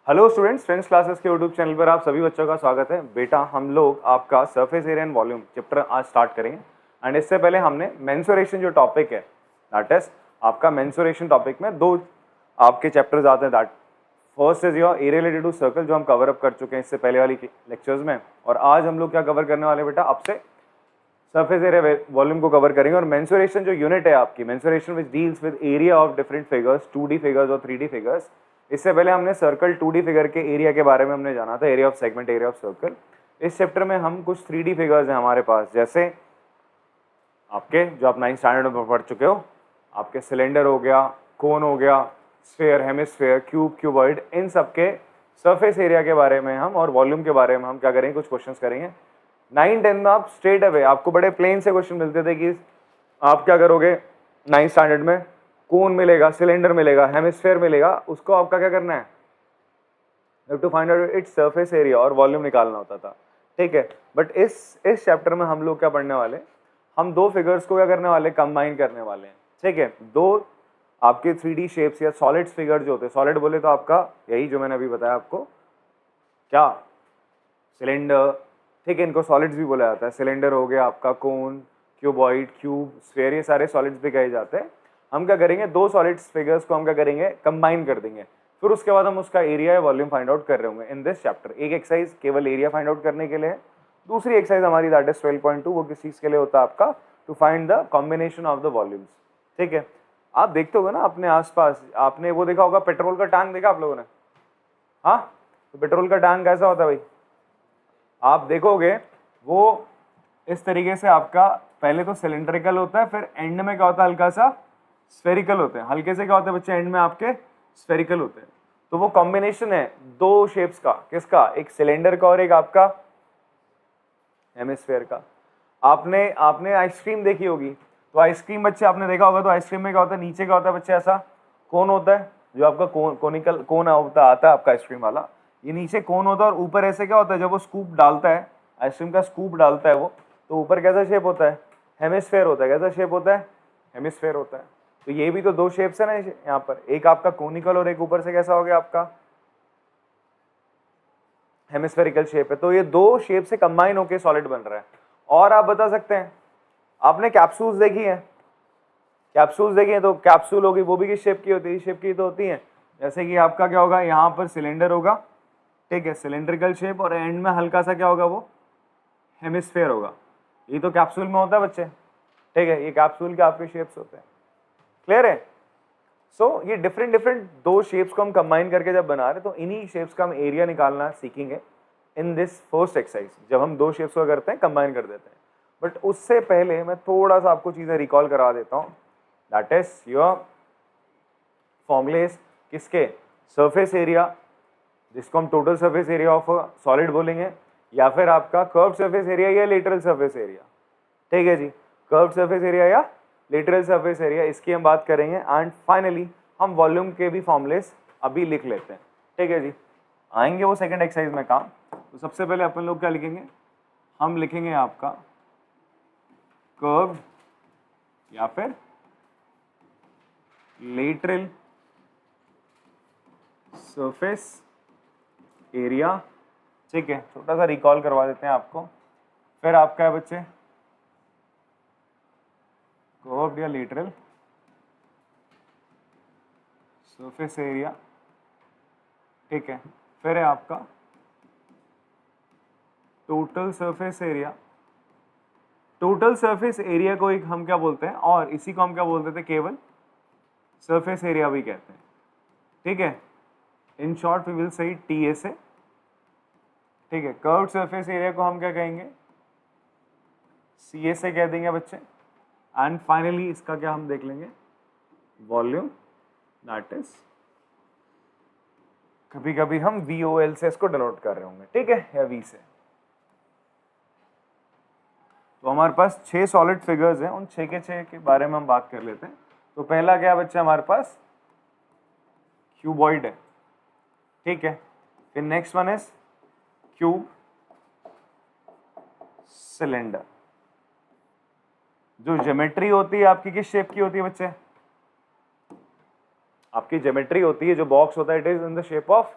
Hello students, friends classes के YouTube channel पर आप सभी बच्चों का स्वागत है। बेटा, हम लोग आपका surface area and volume chapter आज स्टार्ट करेंगे। एंड इससे पहले हमने मेंसुरेशन जो टॉपिक है, दैट इज आपका मेंसुरेशन टॉपिक में दो आपके चैप्टर्स आते हैं। That first is your area related to circle, जो हम कवर अप कर चुके हैं इससे पहले वाली लेक्चर्स में। और आज हम लोग क्या कवर करने वाले बेटा, आपसे सरफेस एरिया वॉल्यूम को कवर करेंगे। और मेंसुरेशन जो यूनिट है आपकी, mensuration which deals with area of different figures, 2D figures और 3D फिगर्स। इससे पहले हमने सर्कल 2D फिगर के एरिया के बारे में हमने जाना था, area of segment, area of circle. इस चैप्टर में हम कुछ 3D फिगर्स हैं हमारे पास, जैसे आपके जो आप 9th स्टैंडर्ड में पढ़ चुके हो, आपके सिलेंडर हो गया, कोन हो गया, स्फेयर, हेमिस्फेयर, क्यूब, क्यूबॉइड, इन सब के सरफेस एरिया के बारे में हम और वॉल्यूम के बारे में हम क्या करेंगे, कुछ क्वेश्चंस करेंगे। 9-10 में आप स्ट्रेट अवे आपको बड़े प्लेन से क्वेश्चन मिलते थे कि आप क्या करोगे, 9th स्टैंडर्ड में कोन मिलेगा, सिलेंडर मिलेगा, हेमिस्फेयर मिलेगा, उसको आपका क्या करना है, to find out its surface area और वॉल्यूम निकालना होता था। ठीक है, बट इस चैप्टर में हम लोग क्या पढ़ने वाले, हम दो फिगर्स को क्या करने वाले, कंबाइन करने वाले हैं। ठीक है, दो आपके 3D शेप्स या सॉलिड्स फिगर जो होते हैं, सॉलिड बोले तो आपका यही जो मैंने अभी बताया आपको, क्या, सिलेंडर। ठीक है, इनको सॉलिड्स भी बोला जाता है। सिलेंडर हो गया आपका, कोन, क्यूबॉइड, क्यूब, स्फेयर, ये सारे सॉलिड्स भी कहे जाते हैं। हम क्या करेंगे, दो सॉलिड्स फिगर्स को हम क्या करेंगे, कंबाइन कर देंगे। फिर उसके बाद हम उसका एरिया या वॉल्यूम फाइंड आउट कर रहे होंगे इन दिस चैप्टर। एक एक्सरसाइज केवल एरिया फाइंड आउट करने के लिए है, दूसरी एक्सरसाइज हमारी दैट इज 12.2, वो किस चीज के लिए होता है आपका, to find the combination of the volumes. ठीक है, आप देखते होगे ना अपने आसपास, आपने वो देखा होगा, पेट्रोल का टैंक देखा आप लोगों ने? हाँ, तो पेट्रोल का टैंक कैसा होता है भाई, आप देखोगे वो इस तरीके से आपका पहले तो सिलेंड्रिकल होता है, फिर एंड में क्या होता है, हल्का सा स्फेरिकल होते हैं। हल्के से क्या होते हैं बच्चे, एंड में आपके स्फेरिकल होते हैं। तो वो कॉम्बिनेशन है दो शेप्स का, किसका, एक सिलेंडर का और एक आपका हेमिस्फेयर का। आपने आपने आइसक्रीम देखी होगी, तो आइसक्रीम बच्चे आपने देखा होगा, तो आइसक्रीम में क्या होता है, नीचे क्या होता है बच्चे, ऐसा कोन होता है, जो आपका कोनिकल कोन होता आता है आपका आइसक्रीम वाला, ये नीचे कोन होता है, और ऊपर ऐसे क्या होता है, जब वो स्कूप डालता है, आइसक्रीम का स्कूप डालता है वो, तो ऊपर कैसा शेप होता है, हेमिस्फेयर होता है। कैसा शेप होता है, हेमिस्फेयर होता है। तो ये भी तो दो शेप्स है ना यहाँ पर, एक आपका कोनिकल और एक ऊपर से कैसा हो गया आपका हेमिस्फेरिकल शेप है। तो ये दो शेप से कंबाइन होके सॉलिड बन रहा है। और आप बता सकते हैं, आपने कैप्सूल्स देखी है, कैप्सूल्स देखी है, तो कैप्सूल होगी वो भी किस शेप की होती है, इस शेप की तो होती है। जैसे कि आपका क्या होगा, यहाँ पर सिलेंडर होगा, ठीक है, सिलेंड्रिकल शेप, और एंड में हल्का सा क्या होगा, वो हेमिस्फेयर होगा। ये तो कैप्सूल में होता है बच्चे। ठीक है, ये कैप्सूल के आपके शेप्स होते हैं। क्लियर है? सो ये डिफरेंट डिफरेंट दो शेप्स को हम कंबाइन करके जब बना रहे, तो इन्हीं शेप्स का हम एरिया निकालना सीखेंगे इन दिस फर्स्ट एक्सरसाइज, जब हम दो शेप्स को करते हैं, कंबाइन कर देते हैं। बट उससे पहले मैं थोड़ा सा आपको चीजें रिकॉल करा देता हूँ। दैट इज योर फॉर्मुलेस किसके, सरफेस एरिया, जिसको हम total surface area of solid बोलेंगे, या फिर आपका कर्व सरफेस एरिया या लेटरल सरफेस एरिया। ठीक है जी, कर्व सरफेस एरिया या लेटरल सरफेस एरिया, इसकी हम बात करेंगे। एंड फाइनली हम वॉल्यूम के भी फॉर्मुलेस अभी लिख लेते हैं। ठीक है जी, आएंगे वो सेकंड एक्सरसाइज में काम। तो सबसे पहले अपन लोग क्या लिखेंगे, हम लिखेंगे आपका कर्व या फिर लेटरल सरफेस एरिया। ठीक है, छोटा सा रिकॉल करवा देते हैं आपको। फिर आपका है बच्चे कर्व्ड या लेटरल सरफेस एरिया। ठीक है, फिर है आपका total surface area. Total surface area को एक हम क्या बोलते हैं, और इसी को हम क्या बोलते थे, केवल सरफेस एरिया भी कहते हैं। ठीक है, in short we will say TSA. ठीक है, कर्व्ड सरफेस एरिया को हम क्या कहेंगे, सीएसए कह देंगे बच्चे। एंड फाइनली इसका क्या हम देख लेंगे, वॉल्यूम, दैट इज कभी कभी हम VOL से इसको डिनोट कर रहे होंगे। ठीक है, या V से। तो हमारे पास 6 सॉलिड फिगर्स हैं, उन 6 के 6 के बारे में हम बात कर लेते हैं। तो पहला क्या बच्चा हमारे पास, क्यूबॉइड है। ठीक है, फिर next one is cube, cylinder. जो ज्योमेट्री होती है आपकी किस शेप की होती है बच्चे, आपकी ज्योमेट्री होती है, जो बॉक्स होता है, it is in the shape of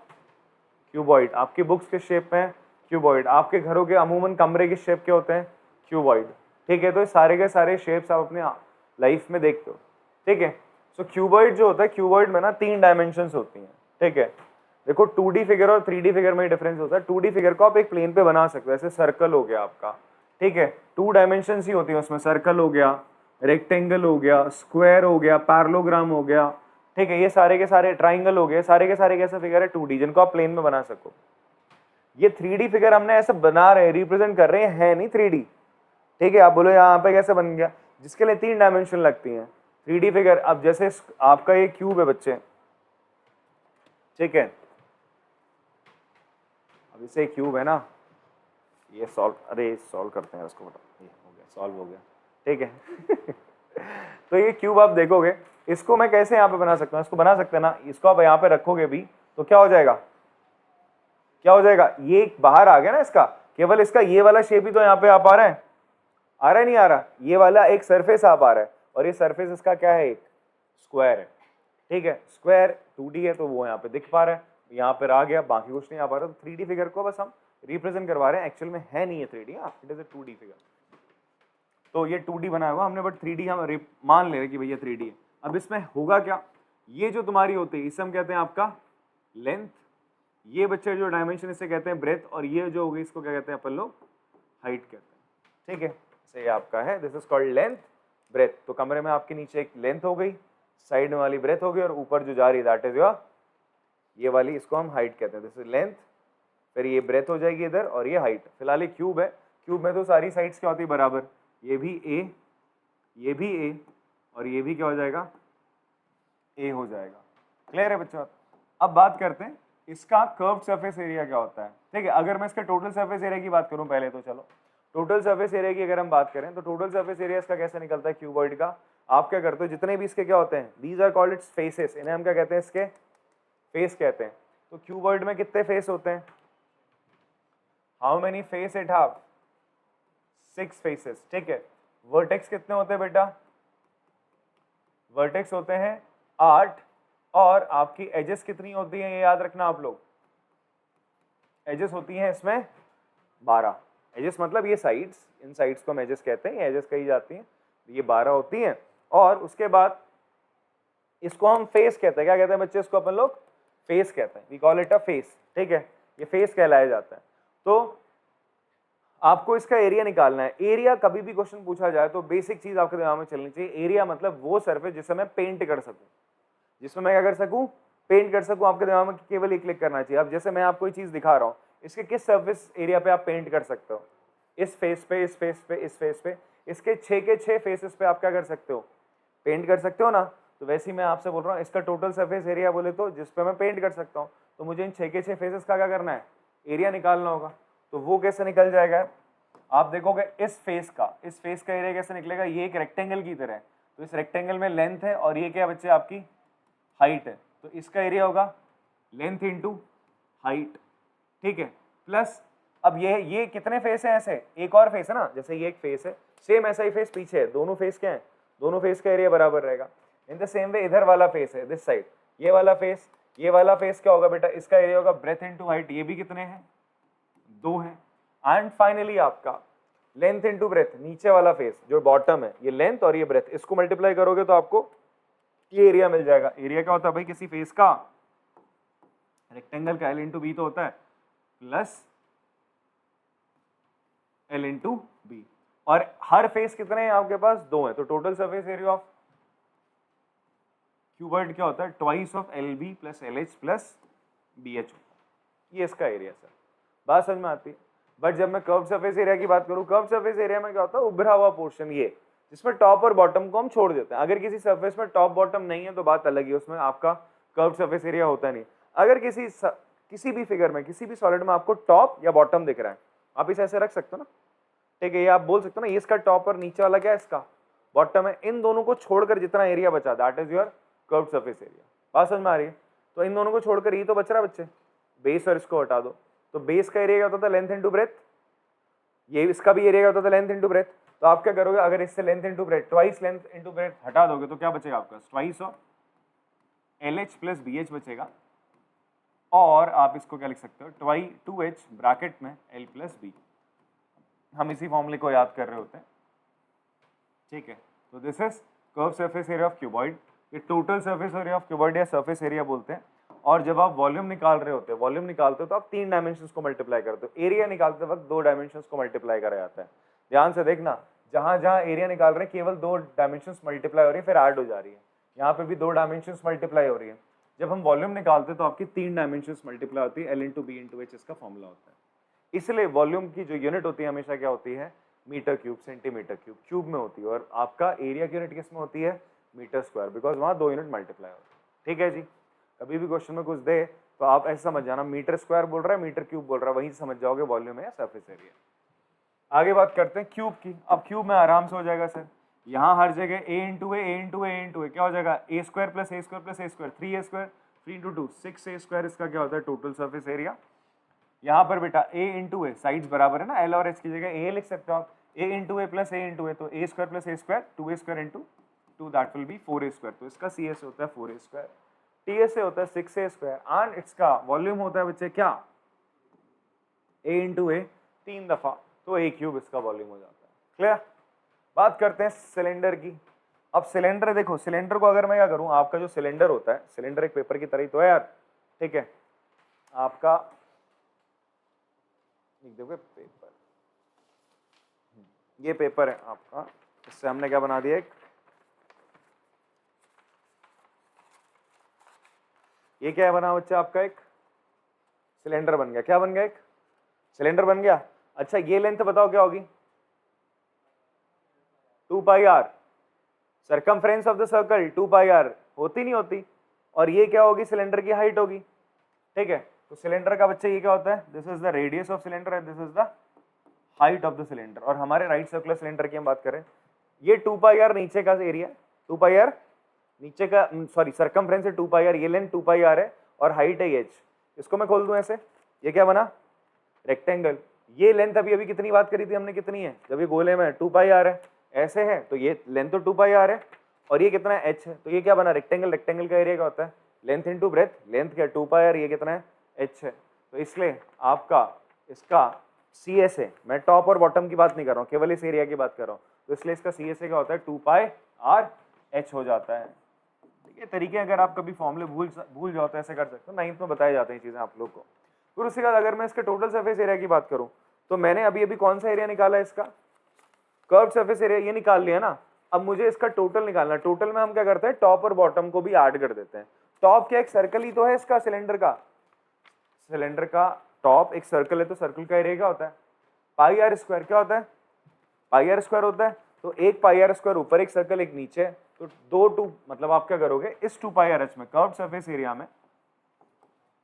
cuboid. आपकी बुक्स किस शेप में है? क्यूबॉइड। आपके घरों के अमूमन कमरे किस शेप के होते हैं? क्यूबॉइड। ठीक है, तो ये सारे के सारे शेप्स आप अपने लाइफ में देखते हो। ठीक है, सो क्यूबॉइड जो होता है, क्यूबॉइड में ना 3 डायमेंशंस होती हैं। ठीक है, देखो 2D फिगर और 3D फिगर में डिफरेंस होता है। 2D फिगर को आप एक प्लेन पे बना सकते हो, जैसे सर्कल हो गया आपका। ठीक है, 2 डायमेंशंस ही होती है उसमें, सर्कल हो गया, रेक्टेंगल हो गया, स्क्वायर हो गया, पैरेललोग्राम हो गया। ठीक है, ये सारे के सारे ट्राइंगल हो गए, सारे के सारे कैसे फिगर है? 2D, जिनको आप प्लेन में बना सको। ये 3D फिगर हमने ऐसे बना रहे हैं, रिप्रेजेंट कर रहे हैं, है नहीं 3D। ठीक है, आप बोलो यहाँ पे कैसे बन गया? जिसके लिए 3 डायमेंशन लगती हैं। 3D फिगर, अब जैसे आपका ये क्यूब है बच्चे, ठीक है, अब इसे क्यूब है ना, ये सॉल्व, अरे सॉल्व करते हैं उसको, बताओ, ये हो गया, सॉल्व हो गया। ठीक है तो ये क्यूब आप देखोगे, इसको मैं कैसे यहाँ पे बना सकता हूँ? इसको बना सकते हैं ना, इसको आप यहाँ पे रखोगे भी तो क्या हो जाएगा? क्या हो जाएगा? ये बाहर आ गया ना इसका, केवल इसका ये वाला शेप ही तो यहाँ पे आ पा रहा है, आ रहा है नहीं आ रहा? ये वाला एक सरफेस आ पा रहा है, और ये सरफेस इसका क्या है? एक स्क्वायर है। ठीक है, स्क्वायर 2D है तो वो यहाँ पे दिख पा रहा है, यहाँ पर आ गया, बाकी कुछ नहीं आ पा रहा। तो 3D फिगर को बस हम रिप्रेजेंट करवा रहे हैं, एक्चुअल में है नहीं है 3D, it is a 2D figure. तो ये 2D बनाया हुआ हमने, बट 3D हम मान ले रहे कि भैया 3D है। अब इसमें होगा क्या? ये जो तुम्हारी होती है इसे हम कहते हैं आपका लेंथ, ये बच्चे जो डायमेंशन इसे कहते हैं ब्रेथ, और ये जो होगी इसको क्या कहते हैं अपन लोग? हाइट कहते हैं। ठीक है, से ये आपका है, this is called length, breadth. तो कमरे में आपके नीचे एक लेंथ हो गई, साइड में वाली ब्रेथ हो गई, और ऊपर जो जा रही दैट इज योर ये वाली, इसको हम हाइट कहते हैं। दिस इज लेंथ, फिर ये ब्रेथ हो जाएगी इधर, और ये हाइट। फिलहाल ये क्यूब है, क्यूब में तो सारी साइड्स क्या होती है? बराबर। ये भी ए, ये भी ए, और ये भी क्या हो जाएगा? ए हो जाएगा। क्लियर है बच्चों? अब बात करते हैं इसका कर्व्ड सरफेस एरिया क्या होता है। ठीक है, अगर मैं इसका टोटल सरफेस एरिया की बात करूं पहले, तो चलो टोटल सरफेस एरिया की अगर हम बात करें तो टोटल सरफेस एरिया इसका कैसे निकलता है क्यूबॉइड का? आप क्या करते हो, जितने भी इसके क्या होते हैं, these are called its faces, इन्हें हम क्या कहते हैं? इसके फेस कहते हैं। तो क्यूबॉइड में कितने फेस होते हैं? How many face it have? 6 faces. ठीक है, वर्टेक्स कितने होते हैं बेटा? वर्टेक्स होते हैं 8, और आपकी एजेस कितनी होती हैं? ये याद रखना आप लोग, एजेस होती हैं इसमें 12। एजेस मतलब ये साइड्स, इन साइड्स को हम एजेस कहते हैं, एजेस कही जाती हैं, ये 12 होती हैं। और उसके बाद इसको हम फेस कहते हैं। क्या कहते हैं बच्चे? इसको अपन लोग फेस कहते हैं, we call it a face. ठीक है, ये फेस कहलाया जाता है। तो आपको इसका एरिया निकालना है। एरिया कभी भी क्वेश्चन पूछा जाए तो बेसिक चीज आपके दिमाग में चलनी चाहिए, एरिया मतलब वो सरफेस जिसे मैं पेंट कर सकूं, जिसमें मैं क्या कर सकूं? पेंट कर सकूं। आपके दिमाग में केवल एक क्लिक करना चाहिए। अब जैसे मैं आपको ये चीज दिखा रहा हूं, इसके किस सरफेस एरिया पे आप पेंट कर सकते हो? इस फेस पे, इस फेस पे, इस फेस पे, इसके 6 के 6 फेसेस पे आप क्या कर सकते हो? पेंट कर सकते हो ना। तो वैसे ही मैं आपसे बोल रहा हूँ, इसका टोटल सरफेस एरिया बोले तो जिस पे मैं पेंट कर सकता हूँ, तो मुझे इन 6 के 6 फेसेस का क्या करना है? एरिया निकालना होगा। तो वो कैसे निकल जाएगा? आप देखोगे इस फेस का एरिया कैसे निकलेगा? ये एक रेक्टेंगल की तरह है, तो इस रेक्टेंगल में लेंथ है, और ये क्या बच्चे? आपकी हाइट है। तो इसका एरिया होगा लेंथ इंटू हाइट। ठीक है, प्लस अब ये कितने फेस हैं? ऐसे एक और फेस है ना, जैसे ये एक फेस है, सेम ऐसा ही फेस पीछे है, दोनों फेस क्या है? दोनों फेस का एरिया बराबर रहेगा। इन द सेम वे इधर वाला फेस है, दिस साइड, ये वाला फेस क्या होगा बेटा? इसका एरिया होगा ब्रेथ इंटू हाइट। ये भी कितने हैं? 2 हैं। एंड फाइनली आपका लेंथ इंटू ब्रेथ, नीचे वाला फेस जो बॉटम है, ये लेंथ और ये ब्रेथ, इसको मल्टीप्लाई करोगे तो आपको ये एरिया मिल जाएगा। एरिया क्या होता है भाई किसी फेस का? रेक्टेंगल का L इंटू बी तो होता है, प्लस L इंटू बी। और हर फेस कितने हैं आपके पास? 2 हैं। तो total surface area of cuboid क्या होता है? Twice of LB plus LH plus BH। ये इसका एरिया सर, बात समझ में आती है? बट जब मैं कर्व सरफेस एरिया की बात करूं, कर्व सरफेस एरिया में क्या होता है? उभरा हुआ पोर्शन, ये जिसमें टॉप और बॉटम को हम छोड़ देते हैं। अगर किसी सरफेस में टॉप बॉटम नहीं है तो बात अलग है, उसमें आपका कर्व सरफेस एरिया होता नहीं। अगर किसी भी फिगर में, किसी भी सॉलिड में आपको टॉप या बॉटम दिख रहा है, आप इसे ऐसे रख सकते हो ना। ठीक है, ये आप बोल सकते हो ना, ये इसका टॉप और नीचे वाला क्या है? इसका बॉटम है। इन दोनों को छोड़कर जितना एरिया बचा, that is your curve surface area. बात समझ में आ रही है? तो इन दोनों को छोड़कर ये तो बच रहा है बच्चे, बेस, और इसको हटा दो। तो बेस का एरिया क्या होता था? Length into breadth. ये इसका भी एरिया क्या होता था? Length into breadth. तो आप क्या करोगे? अगर इससे length into breadth, twice length into breadth हटा दोगे तो क्या बचेगा आपका? Twice of LH plus BH बचेगा। और आप इसको क्या लिख सकते हो, 2h ब्रैकेट में l प्लस बी। हम इसी फॉर्मूले को याद कर रहे होते हैं, ठीक है। तो this is curve surface area of cuboid. ये total surface area of cuboid या सरफेस एरिया बोलते हैं। और जब आप वॉल्यूम निकाल रहे होते हैं, वॉल्यूम निकालते हो तो आप 3 डायमेंशंस को मल्टीप्लाई करते हो। एरिया निकालते वक्त 2 डायमेंशंस को मल्टीप्लाई करा जाता है। ध्यान से देखना, जहां जहां एरिया निकाल रहे हैं केवल 2 डायमेंशंस मल्टीप्लाई हो रही है, फिर ऐड हो जा रही है। यहाँ पे भी 2 डायमेंशंस मल्टीप्लाई हो रही है। जब हम वॉल्यूम निकालते हैं तो आपकी 3 डायमेंशंस मल्टीप्लाई होती है, L into B into H इसका फॉर्मूला होता है। इसलिए वॉल्यूम की जो यूनिट होती है हमेशा क्या होती है, metre cube, centimetre cube, cube में होती है। और आपका एरिया की यूनिट किस में होती है, मीटर स्क्वायर, बिकॉज वहां 2 यूनिट मल्टीप्लाई होती है। ठीक है जी। कभी भी क्वेश्चन में कुछ दे तो आप ऐसे समझ जाना, मीटर स्क्वायर बोल रहा है, मीटर क्यूब बोल रहा है, वहीं से समझ जाओगे वॉल्यूम है या सरफेस एरिया। आगे बात करते हैं क्यूब की। अब क्यूब में आराम से हो जाएगा सर, यहाँ हर जगह a इंटू ए क्या हो जाएगा, a square plus a square plus a square, 3a square, 3 into 2 6a square, इसका क्या होता है टोटल सरफेस एरिया। यहाँ पर बेटा a इंटू ए, साइड्स बराबर है ना, l और h की जगह a लिख सकते हो आप, a into a plus a into a, तो a square plus a square, 2a square into 2 that will be 4a square. तो इसका cs होता है 4a स्क्वायर, ts होता है 6a स्क्वायर, एंड इसका वॉल्यूम होता है बच्चे क्या, a इंटू ए 3 दफा, तो a क्यूब इसका वॉल्यूम हो जाता है। क्लियर। बात करते हैं सिलेंडर की। अब सिलेंडर देखो, सिलेंडर को अगर मैं क्या करूं, आपका जो सिलेंडर होता है, सिलेंडर एक पेपर की तरह ही तो है यार, ठीक है। आपका देखो पेपर, ये पेपर है आपका, इससे हमने क्या बना दिया, एक ये क्या बना बच्चा आपका, एक सिलेंडर बन गया। क्या बन गया, एक सिलेंडर बन गया। अच्छा ये लेंथ बताओ क्या होगी, 2 pi r, circumference of the circle 2 pi r, होती नहीं होती। और ये क्या होगी, सिलेंडर की हाइट होगी, ठीक है। तो सिलेंडर का बच्चा ये क्या होता है, this is the radius of cylinder and this is the height of the cylinder. और हमारे राइट सर्कुलर सिलेंडर की हम बात करें, ये 2 पाई आर नीचे का एरिया, 2 पाई आर नीचे का, सॉरी सर्कमफ्रेंस है 2 पाई आर, ये लेंथ 2 पाई आर है, और हाइट है h। इसको मैं खोल दूं ऐसे, ये क्या बना, रेक्टेंगल। ये लेंथ अभी अभी कितनी बात करी थी हमने, कितनी है, जब ये गोले में 2 पाई आर है, ऐसे है तो ये लेंथ तो 2 पाई आर है, और ये कितना है h है, तो ये क्या बना, रेक्टेंगल। रेक्टेंगल का एरिया क्या होता है, लेंथ इनटू ब्रेथ, लेंथ क्या 2 पाई आर, ये कितना है h है। तो इसलिए आपका इसका CS है, मैं टॉप और बॉटम की बात नहीं कर रहा हूँ, केवल इस एरिया की बात कर रहा हूँ, तो इसलिए इसका CS क्या होता है 2 पाई आर h हो जाता है। ये तरीके अगर आप कभी फॉर्मूले भूल जाओ तो ऐसे कर सकते हो, 9th में बताए जाते हैं चीजें आप लोग को। फिर उसके बाद अगर मैं इसके टोटल सरफेस एरिया की बात करूं, तो मैंने अभी अभी कौन सा एरिया निकाला है, इसका कर्व सरफेस एरिया, ये निकाल लिया ना। अब मुझे इसका टोटल निकालना। टोटल में हम क्या करते हैं, टॉप और बॉटम को भी ऐड कर देते हैं। टॉप क्या एक सर्कल ही तो है इसका, सिलेंडर का, सिलेंडर का टॉप एक सर्कल है, तो सर्कल का एरिया क्या होता है, पाई आर स्क्वायर। क्या होता है, पाई आर स्क्वायर होता है। तो एक पाई आर स्क्वायर ऊपर एक सर्कल एक नीचे, तो 2 मतलब आप क्या करोगे, इस 2 पाई आर एच में, कर्व सरफेस एरिया में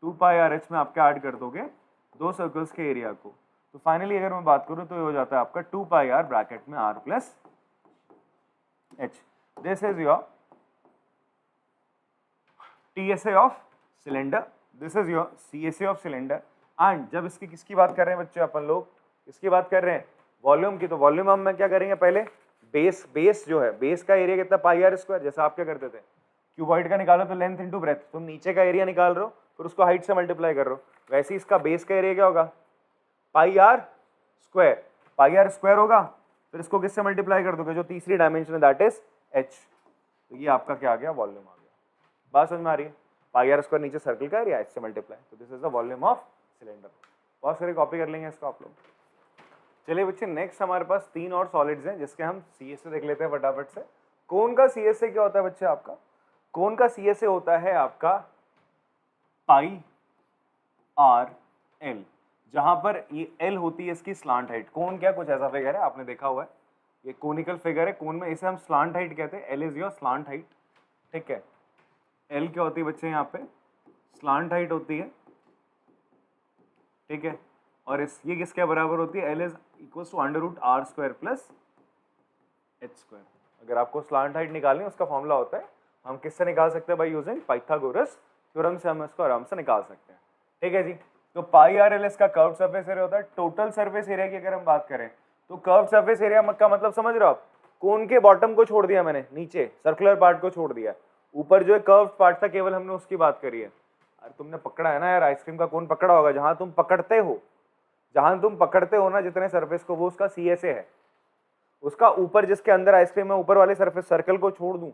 2 पाई आर एच में आप क्या ऐड कर दोगे, 2 सर्कल्स के एरिया को। तो फाइनली अगर मैं बात करूं तो ये हो जाता है आपका 2 पाई आर ब्रैकेट में r plus h. This is your TSA of cylinder, this is your CSA of cylinder. And जब इसकी किसकी बात कर रहे हैं बच्चे अपन लोग, किसकी बात कर रहे हैं, वॉल्यूम की। तो वॉल्यूम हम क्या करेंगे, पहले बेस जो है, बेस का एरिया कितना, पाई आर स्क्वायर। जैसा आप क्या करते थे, क्यूबॉइड का निकालो तो लेंथ इंटू ब्रेथ, तुम नीचे का एरिया निकाल रहे हो फिर उसको हाइट से मल्टीप्लाई कर रहे हो, वैसे इसका बेस का एरिया क्या होगा, pi r square. Pi r square होगा, फिर इसको किससे मल्टीप्लाई कर दोगे, जो तीसरी डायमेंशन है दैट इज h। तो ये आपका क्या आ गया, वॉल्यूम आ गया। बात समझ में आ रही है, पाई आर स्क्वायर नीचे सर्कल का एरिया, h से मल्टीप्लाई, तो this is the volume of cylinder. बहुत सारी कॉपी कर लेंगे इसको आप लोग। चलिए बच्चे, नेक्स्ट हमारे पास 3 और सॉलिड्स हैं जिसके हम CSA देख लेते हैं फटाफट से। कोन का CSA क्या होता है बच्चे आपका, कोन का CSA होता है आपका पाई आर एल, जहां पर ये L होती है इसकी स्लांट हाइट। कोन क्या कुछ ऐसा फिगर है, आपने देखा हुआ है, ये कोनिकल फिगर है, कोन में इसे हम स्लांट हाइट कहते हैं। L is your slant height, ठीक है। L क्या होती है बच्चे, यहाँ पे स्लांट हाइट होती है, ठीक है। और ये किसके बराबर होती है, L is equal to under root r square plus h square. अगर आपको स्लांट हाइट निकालनी है उसका फॉर्मूला होता है, हम किससे निकाल सकते हैं, बाय यूजिंग पाइथागोरस थ्योरम से हम इसको आराम से निकाल सकते हैं, ठीक है जी। तो पाई आर एल इसका कर्व सरफेस एरिया होता है। टोटल सरफेस एरिया की अगर हम बात करें तो कर्व सरफेस एरिया का मतलब समझ रहे हो आप, कोन के बॉटम को छोड़ दिया मैंने, नीचे सर्कुलर पार्ट को छोड़ दिया, ऊपर जो है कर्व पार्ट था केवल हमने उसकी बात करी है। अरे तुमने पकड़ा है ना यार, आइसक्रीम का कोन पकड़ा होगा, जहां तुम पकड़ते हो, जहां तुम पकड़ते हो ना जितने सरफेस को, वो उसका CSA है। उसका ऊपर जिसके अंदर आइसक्रीम है, ऊपर वाले सरफेस सर्कल को छोड़ दूं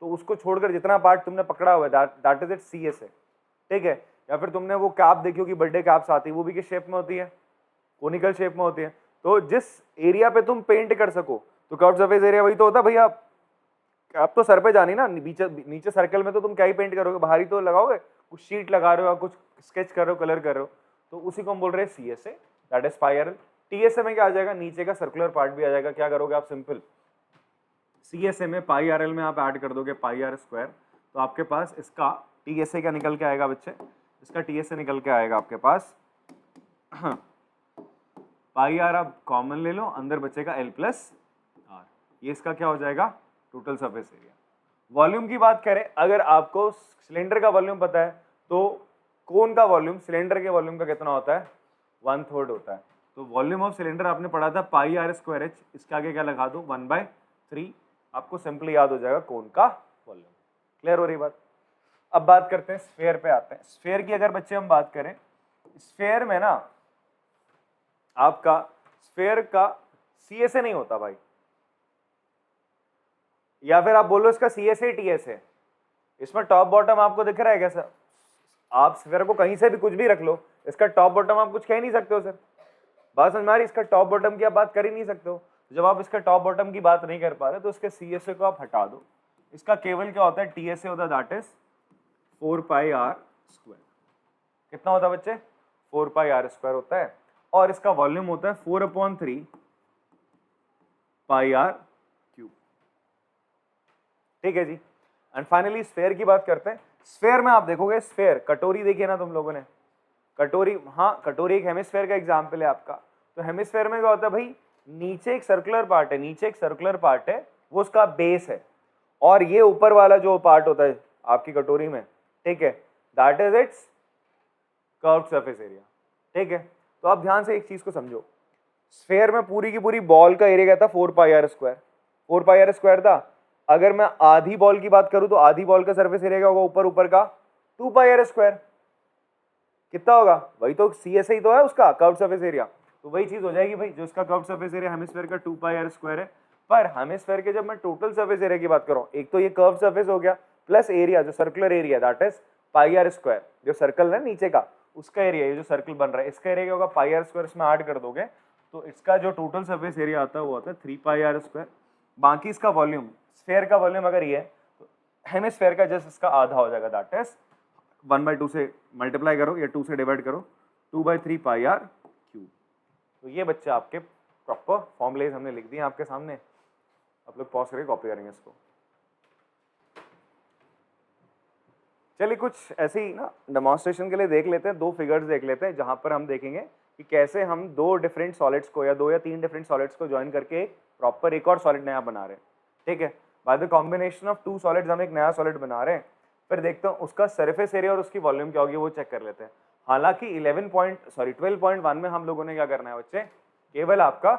तो उसको छोड़कर जितना पार्ट तुमने पकड़ा हुआ है दैट इज इट CSA, ठीक है। या फिर तुमने वो कैप देखी होगी, बर्थडे कैप्स आती है, वो भी किस शेप में होती है, कोनिकल शेप में होती है। तो जिस एरिया पे तुम पेंट कर सको, तो कर्व सरफेस एरिया वही तो होता है भैया। आप तो सर पे जानी ना, नीचे नीचे सर्कल में तो तुम क्या ही पेंट करोगे, बाहर ही तो लगाओगे, कुछ शीट लगा रहे हो या कुछ स्केच कर रहे हो, कलर कर रहे हो, तो उसी को हम बोल रहे हैं CSA, that is pi RL। TSA में क्या आ जाएगा, नीचे का सर्कुलर पार्ट भी आ जाएगा। क्या करोगे आप, सिंपल CSA में पाई RL में आप ऐड कर दोगे पाई R स्क्वायर, तो आपके पास इसका TSA क्या निकल के आएगा बच्चे, इसका TSA निकल के आएगा आपके पास पाई R आप कॉमन ले लो, अंदर बचेगा L प्लस R, ये इसका क्या हो जाएगा, टोटल सरफेस एरिया। वॉल्यूम की बात करें, अगर आपको सिलेंडर का वॉल्यूम पता है तो कोन का वॉल्यूम सिलेंडर के वॉल्यूम का कितना होता है, 1/3 होता है। तो वॉल्यूम ऑफ सिलेंडर आपने पढ़ा था पाई R स्क्वायर H, इसके आगे क्या लगा दो 1/3, आपको सिंपली याद हो जाएगा कोन का वॉल्यूम। क्लियर हो रही बात। अब बात करते हैं स्फेयर पे आते हैं। स्फेयर की अगर बच्चे हम बात करें, स्फेयर में ना आपका स्फेयर का CSA नहीं होता भाई, या फिर आप बोलो इसका CSA TSA। इसमें टॉप बॉटम आपको दिख रहा है कैसा, आप स्फेयर को कहीं से भी कुछ भी रख लो, इसका टॉप बॉटम आप कुछ कह नहीं सकते हो सर, बात समझ में आ रही, इसका टॉप बॉटम की आप बात कर ही नहीं सकते हो। जब आप इसका टॉप बॉटम की बात नहीं कर पा रहे तो इसके CSA को आप हटा दो, इसका केवल क्या होता है TSA होता है, that is 4 pi R square. कितना होता है बच्चे, 4 पाई R स्क्वायर होता है, और इसका वॉल्यूम होता है 4/3 पाई R क्यूब, ठीक है जी। एंड फाइनली स्फेयर की बात करते हैं। स्फेयर में आप देखोगे, स्फेयर कटोरी देखिए ना तुम लोगों ने, कटोरी, हाँ कटोरी एक हेमिस्फेयर का एग्जाम्पल है आपका। तो हेमिस्फेयर में क्या होता है भाई, नीचे एक सर्कुलर पार्ट है, नीचे एक सर्कुलर पार्ट है, वो उसका बेस है, और ये ऊपर वाला जो पार्ट होता है आपकी कटोरी में, ठीक है, that is it's curved surface area, ठीक है। तो आप ध्यान से एक चीज को समझो, स्फेयर में पूरी की पूरी बॉल का एरिया क्या था, 4 पाई R स्क्वायर, 4 पाई R स्क्वायर था। अगर मैं आधी बॉल की बात करूं तो आधी बॉल का सरफेस एरिया क्या होगा, ऊपर ऊपर का 2 पाई R स्क्वायर, कितना होगा, वही तो CSA ही तो है उसका कर्व्ड सरफेस एरिया। तो वही चीज हो जाएगी भाई, जो इसका कर्व्ड सरफेस एरिया हेमिस्फेयर का 2 पाई R स्क्वायर है। पर हेमिस्फेयर के जब मैं टोटल सरफेस एरिया की बात करूं, एक तो ये कर्व्ड सरफेस हो गया, प्लस एरिया जो circular area that is pi R square, जो सर्कल है नीचे का उसका एरिया, ये जो सर्कल बन रहा है इसका एरिया होगा पाई R स्क्वायर, इसमें ऐड कर दोगे तो इसका जो टोटल सरफेस एरिया आता है वो आता है 3 पाई R स्क्वायर। बाकी इसका वॉल्यूम, स्फेयर का वॉल्यूम अगर ये है तो हेमिस्फेयर का जस्ट इसका आधा हो जाएगा, दैट इज 1/2 से मल्टीप्लाई करो या 2 से डिवाइड करो, 2/3 पाई R क्यूब। तो ये बच्चे आपके प्रॉपर फॉर्मुलेज हमने लिख दिए आपके सामने, आप लोग पॉज करके कॉपी करेंगे इसको। चलिए कुछ ऐसे ही ना डेमोन्स्ट्रेशन के लिए देख लेते हैं, दो फिगर्स देख लेते हैं जहां पर हम देखेंगे कि कैसे हम दो डिफरेंट सॉलिड्स को या 2 या 3 डिफरेंट सॉलिड्स को ज्वाइन करके एक प्रॉपर एक और सॉलिड नया बना रहे हैं, ठीक है। By the combination of 2 solids हम एक नया सॉलिड बना रहे हैं, फिर देखते हैं उसका सरफेस एरिया और उसकी वॉल्यूम क्या होगी वो चेक कर लेते हैं। हालांकि 12.1 में हम लोगों ने क्या करना है बच्चे, केवल आपका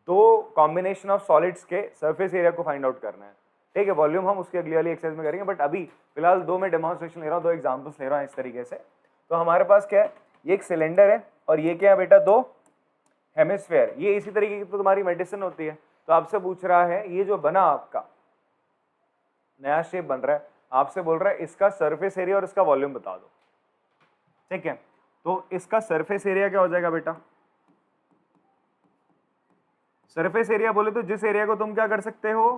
दो कॉम्बिनेशन ऑफ सॉलिड्स के सरफेस एरिया को फाइंड आउट करना है, ठीक है। वॉल्यूम हम उसके अगली वाली एक्सरसाइज में करेंगे, बट अभी फिलहाल दो में डेमोन्स्ट्रेशन ले रहा हूँ, दो एग्जांपल्स ले रहा हूँ इस तरीके से। तो हमारे पास क्या है, ये एक सिलेंडर है और ये क्या है बेटा, दो हेमिस्फेयर। ये इसी तरीके की तो तुम्हारी मेडिसिन होती है। तो आपसे पूछ रहा है ये जो बना आपका नया शेप बन रहा है, आपसे बोल रहा है इसका सरफेस एरिया और इसका वॉल्यूम बता दो, ठीक है। तो इसका सरफेस एरिया क्या हो जाएगा बेटा, सरफेस एरिया बोले तो जिस एरिया को तुम क्या कर सकते हो,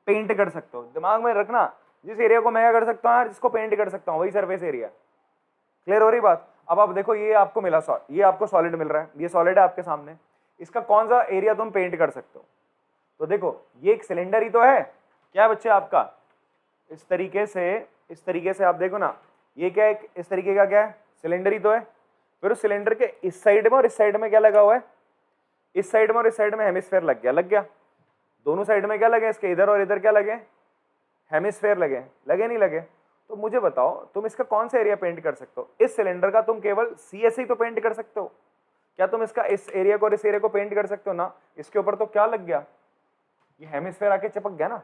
पेंट कर सकते हो। दिमाग में रखना, जिस एरिया को मैं क्या कर सकता हूँ यार, जिसको पेंट कर सकता हूँ वही सरफेस एरिया। क्लियर हो रही बात। अब आप देखो, ये आपको मिला ये आपको सॉलिड मिल रहा है, ये सॉलिड है आपके सामने, इसका कौन सा एरिया तुम पेंट कर सकते हो। तो देखो ये एक सिलेंडर ही तो है, क्या है बच्चे आपका, इस तरीके से आप देखो ना, ये क्या है, इस तरीके का क्या है, सिलेंडर ही तो है। फिर उस सिलेंडर के इस साइड में और इस साइड में क्या लगा हुआ है, इस साइड में और इस साइड में हेमिस्फेयर लग गया। दोनों साइड में क्या लगे, इसके इधर और इधर क्या लगे, हेमिस्फेयर लगे नहीं लगे। तो मुझे बताओ तुम इसका कौन सा एरिया पेंट कर सकते हो। इस सिलेंडर का तुम केवल CSA ही तो पेंट कर सकते हो, क्या तुम इसका इस एरिया को और इस एरिया को पेंट कर सकते हो ना। इसके ऊपर तो क्या लग गया, ये हेमिस्फेयर आके चिपक गया ना।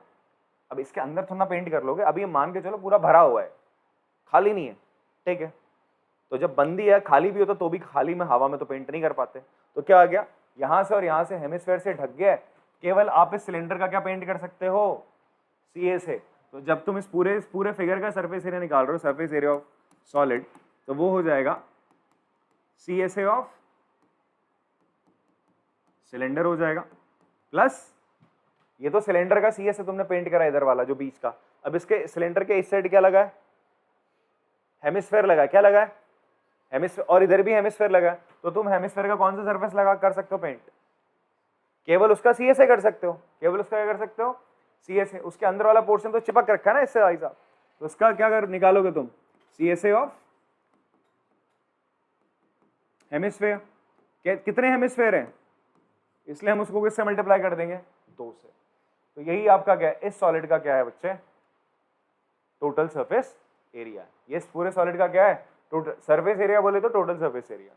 अब इसके अंदर थोड़ा पेंट कर लोगे, अब ये मान के चलो पूरा भरा हुआ है, खाली नहीं है, ठीक है। तो जब बंदी है, खाली भी होता तो भी खाली में हवा में तो पेंट नहीं कर पाते। तो क्या आ गया, यहां से और यहां से हेमिस्फेयर से ढक गया, केवल आप इस सिलेंडर का क्या पेंट कर सकते हो, सी से। तो जब तुम इस पूरे फिगर का सरफेस एरिया निकाल रहे हो, सरफेस एरिया ऑफ सॉलिड, तो वो हो जाएगा C S A of cylinder हो जाएगा, प्लस ये तो सिलेंडर का सी एस ए तुमने पेंट करा इधर वाला जो बीच का। अब इसके सिलेंडर के इस साइड क्या लगा है, हेमिस्फेयर लगा है, क्या लगा है, हेमिस्फेयर, और इधर भी हेमिस्फेयर लगा है। तो तुम हेमिस्फेयर का कौन सा सरफेस लगा कर सकते हो पेंट, केवल उसका सी एस ए कर सकते हो, केवल उसका क्या कर सकते हो, सी एस ए। उसके अंदर वाला पोर्शन तो चिपक रखा है ना इससे भाई साहब, तो उसका क्या कर निकालोगे तुम, C S A of hemisphere. कितने हेमिस्फेयर हैं, इसलिए हम उसको किससे मल्टीप्लाई कर देंगे, 2 से। तो यही आपका क्या है, इस सॉलिड का क्या है बच्चे, टोटल सरफेस एरिया। ये इस पूरे सॉलिड का क्या है, टोटल सरफेस एरिया बोले तो टोटल सरफेस एरिया।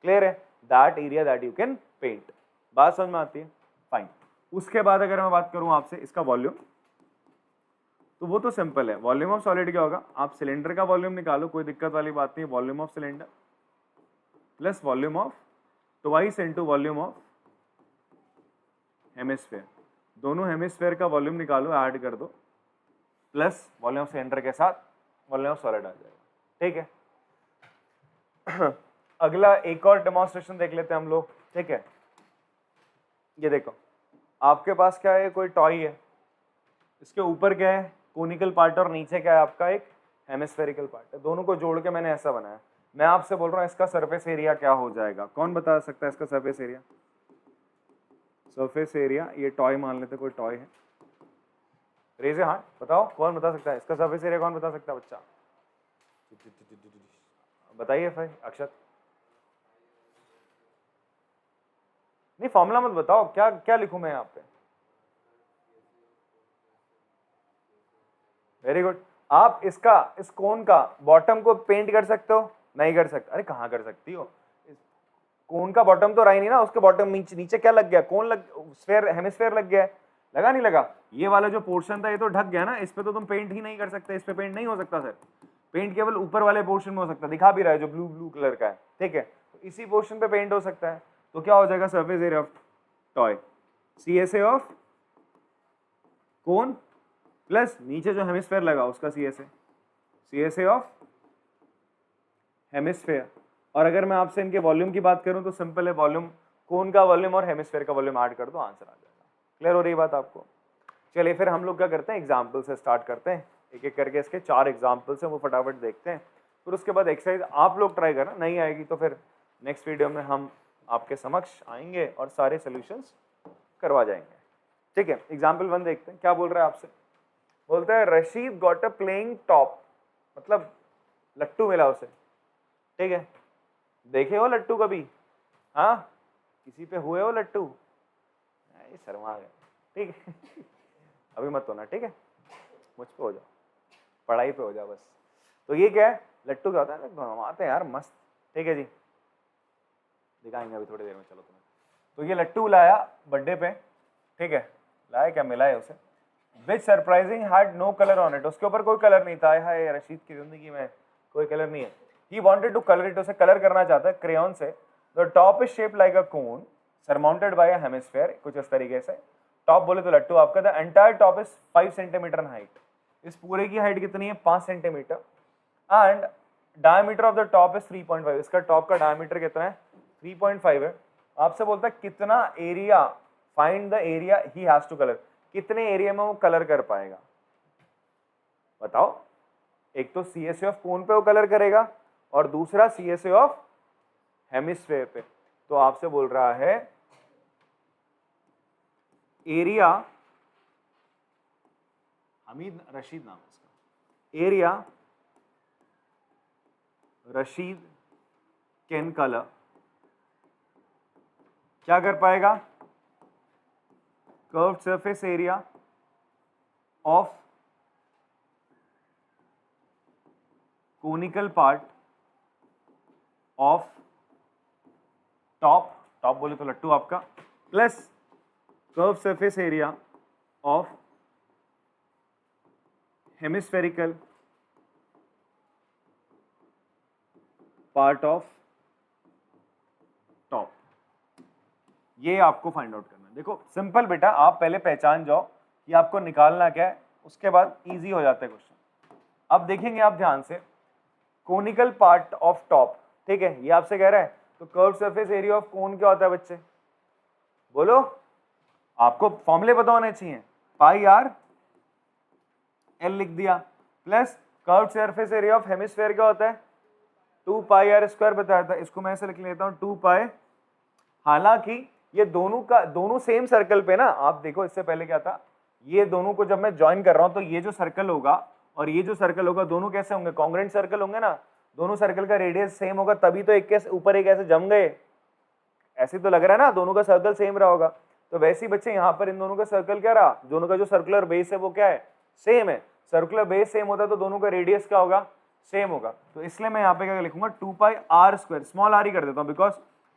क्लियर है, that area that you can paint. बात समझ में आती है, फाइन। उसके बाद अगर मैं बात करूं आपसे इसका वॉल्यूम, तो वो तो सिंपल है, वॉल्यूम ऑफ सॉलिड क्या होगा, आप सिलेंडर का वॉल्यूम निकालो, कोई दिक्कत वाली बात नहीं। Volume of cylinder plus volume of twice into volume of hemisphere, दोनों हेमिस्फेयर का वॉल्यूम निकालो, ऐड कर दो, प्लस वॉल्यूम ऑफ सिलेंडर के साथ वॉल्यूम ऑफ सॉलिड आ जाएगा। ठीक है, अगला एक और डेमोन्स्ट्रेशन देख लेते हैं हम लोग। ठीक है, ये देखो आपके पास क्या है, कोई टॉय है, इसके ऊपर क्या है, कोनिकल पार्ट, और नीचे क्या है आपका एक हेमिस्फेरिकल पार्ट है। दोनों को जोड़ के मैंने ऐसा बनाया। मैं आपसे बोल रहा हूँ इसका सरफेस एरिया क्या हो जाएगा, कौन बता सकता है इसका सरफेस एरिया। सरफेस एरिया, ये टॉय मान लेते, कोई टॉय है, रेज हाथ, बताओ कौन बता सकता है इसका सरफेस एरिया, कौन बता सकता है बच्चा, बताइए फिर अक्षत। नहीं फॉर्मूला मत बताओ, क्या क्या लिखूं मैं यहाँ पे। Very good. आप इसका, इस कोन का बॉटम को पेंट कर सकते हो, नहीं कर सकते, अरे कहाँ कर सकती हो, कोन का बॉटम तो रहा ही नहीं ना, उसके बॉटम नीचे क्या लग गया, कोन लग, स्फेयर हेमिस्फेयर लग गया है, लगा नहीं लगा, ये वाला जो पोर्शन था ये तो ढक गया ना, इस पे तो तुम पेंट ही नहीं कर सकते, इस पे पेंट नहीं हो सकता सर, पेंट केवल ऊपर वाले पोर्शन में हो सकता है, दिखा भी रहा है जो ब्लू ब्लू कलर का है। ठीक है, तो इसी पोर्शन पे पेंट हो सकता है। तो क्या हो जाएगा, surface area of toy C S A of cone plus नीचे जो हेमिस्फेयर लगा उसका C S A of hemisphere. और अगर मैं आपसे इनके वॉल्यूम की बात करूं तो सिंपल है, वॉल्यूम कोन का वॉल्यूम और हेमिस्फेयर का वॉल्यूम ऐड कर दो, आंसर आ जाएगा। क्लियर हो रही बात आपको। चलिए फिर हम लोग क्या करते हैं, एग्जाम्पल से स्टार्ट करते हैं, एक एक करके इसके 4 एग्जाम्पल्स हैं वो फटाफट देखते हैं, फिर उसके बाद एक्सरसाइज आप लोग ट्राई करना, नहीं आएगी तो फिर नेक्स्ट वीडियो में हम आपके समक्ष आएंगे और सारे सोल्यूशंस करवा जाएंगे। ठीक है, एग्जाम्पल 1 देखते हैं, क्या बोल रहा है आपसे, बोलता है Rashid got a playing top, मतलब लट्टू मिला उसे। ठीक है, देखे हो लट्टू कभी, हाँ किसी पे हुए हो लट्टू, शर्मा गए। ठीक है अभी मत होना, ठीक है मुझ पे हो जाओ, पढ़ाई पे हो जाओ बस। तो ये क्या है, लट्टू क्या होता है, घुमाते हैं यार मस्त। ठीक है जी, दिखाएंगे अभी थोड़ी देर में, चलो तुम्हें। तो ये लट्टू लाया बर्थडे पे, ठीक है, लाया क्या मिला है उसे, which surprising had no colour on it, उसके ऊपर कोई कलर नहीं था। हाय रशीद की जिंदगी में कोई कलर नहीं है। He wanted to colour it, उसे कलर करना चाहता है क्रेयॉन से। The top is shaped like a cone surmounted by a hemisphere, कुछ इस तरीके से। टॉप बोले तो लट्टू आपका, the entire top is 5 centimetre in height, इस पूरे की हाइट कितनी है, 5 centimetre. And diameter of the top is 3.5, इसका टॉप का डायमीटर कितना है, 3.5 है। आपसे बोलता है कितना area, find the area he has to colour, कितने एरिया में वो कलर कर पाएगा, बताओ। एक तो सी एस ए ऑफ कोन पे वो कलर करेगा और दूसरा C S A of hemisphere पे। तो आपसे बोल रहा है एरिया, हमीद रशीद नाम है इसका, एरिया रशीद कैन कलर, क्या कर पाएगा, curved surface area of conical part of top, top बोले तो लट्टू आपका, plus curve surface area of hemispherical part of top, ये आपको फाइंड आउट करना है। देखो सिंपल बेटा, आप पहले पहचान जाओ कि आपको निकालना क्या है, उसके बाद इजी हो जाता है क्वेश्चन। अब देखेंगे आप ध्यान से, कोनिकल पार्ट ऑफ टॉप, ठीक है, ये आपसे कह रहा है, तो curve surface area of cone क्या होता है बच्चे, बोलो, आपको फॉर्मूले पता होने चाहिए। पाई आर एल लिख दिया, plus curve surface area of hemisphere क्या होता है, 2 पाई आर स्क्वायर बताया था, इसको मैं ऐसे लिख लेता हूं 2 पाई। हालांकि ये दोनों सेम सर्कल पे ना, आप देखो इससे पहले क्या था, ये दोनों को जब मैं ज्वाइन कर रहा हूं तो ये जो सर्कल होगा और ये जो सर्कल होगा, दोनों कैसे होंगे, कॉन्ग्रुएंट सर्कल होंगे ना, दोनों सर्कल का रेडियस सेम होगा, तभी तो एक के ऊपर एक ऐसे जम गए, ऐसे तो लग रहा है ना, दोनों का सर्कल सेम रहा होगा। तो वैसे ही बच्चे यहाँ पर इन दोनों का सर्कल क्या रहा, दोनों का जो सर्कुलर बेस है वो क्या है, सेम है। सर्कुलर बेस सेम होता है तो दोनों का रेडियस क्या होगा, सेम होगा। तो इसलिए मैं यहाँ पे क्या लिखूंगा, 2 pi r square, small are ही कर देता हूँ बिकॉज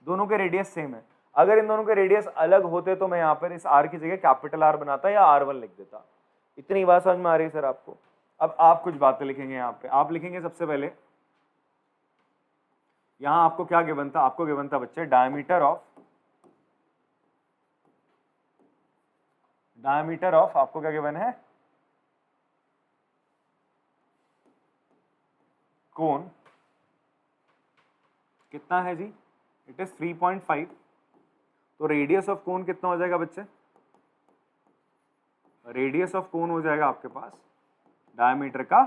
दोनों के रेडियस सेम है। अगर इन दोनों के रेडियस अलग होते तो मैं यहाँ पर इस आर की जगह कैपिटल आर बनाता या R1 लिख देता। इतनी बात समझ में आ रही है सर आपको। अब आप कुछ बातें लिखेंगे यहाँ पे, आप लिखेंगे सबसे पहले, यहाँ आपको क्या गिवन था, आपको गिवन था बच्चे डायमीटर ऑफ आपको क्या गिवन है, कोन कितना है जी, इट इज 3.5। तो रेडियस ऑफ कोन कितना हो जाएगा बच्चे, रेडियस ऑफ कोन हो जाएगा आपके पास डायमीटर का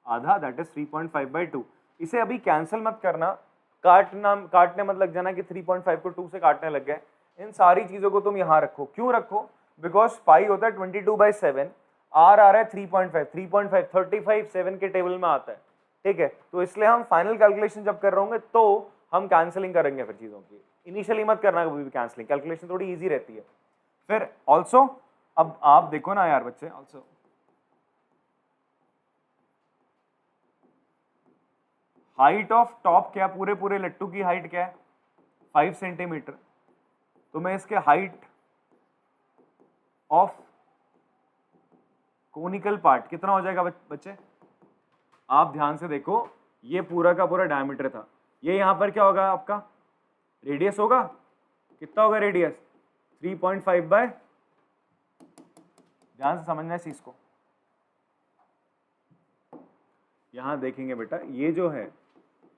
आधा, दैट इज 3.5/2। इसे अभी कैंसिल मत करना, काटने मत लग जाना कि 3.5 को 2 से काटने लग गए। इन सारी चीजों को तुम यहां रखो, क्यों रखो, बिकॉज पाई होता है 22/7, आर आ रहा है 3.5 35 7 के टेबल में आता है, ठीक है। तो इसलिए हम फाइनल कैलकुलेशन जब कर रहे होंगे तो हम कैंसिलिंग करेंगे फिर चीजों की, इनिशियली मत करना कभी भी कैंसिलिंग, कैलकुलेशन थोड़ी इजी रहती है। फिर ऑल्सो अब आप देखो ना यार बच्चे, ऑल्सो हाइट ऑफ टॉप क्या, पूरे लट्टू की हाइट क्या है 5 सेंटीमीटर। तो मैं इसके हाइट ऑफ कोनिकल पार्ट कितना हो जाएगा बच्चे, आप ध्यान से देखो, ये पूरा का पूरा डायमीटर था, ये यहां पर क्या होगा आपका रेडियस होगा, कितना होगा रेडियस 3.5 ध्यान से समझना इस चीज को। यहां देखेंगे बेटा, ये जो है,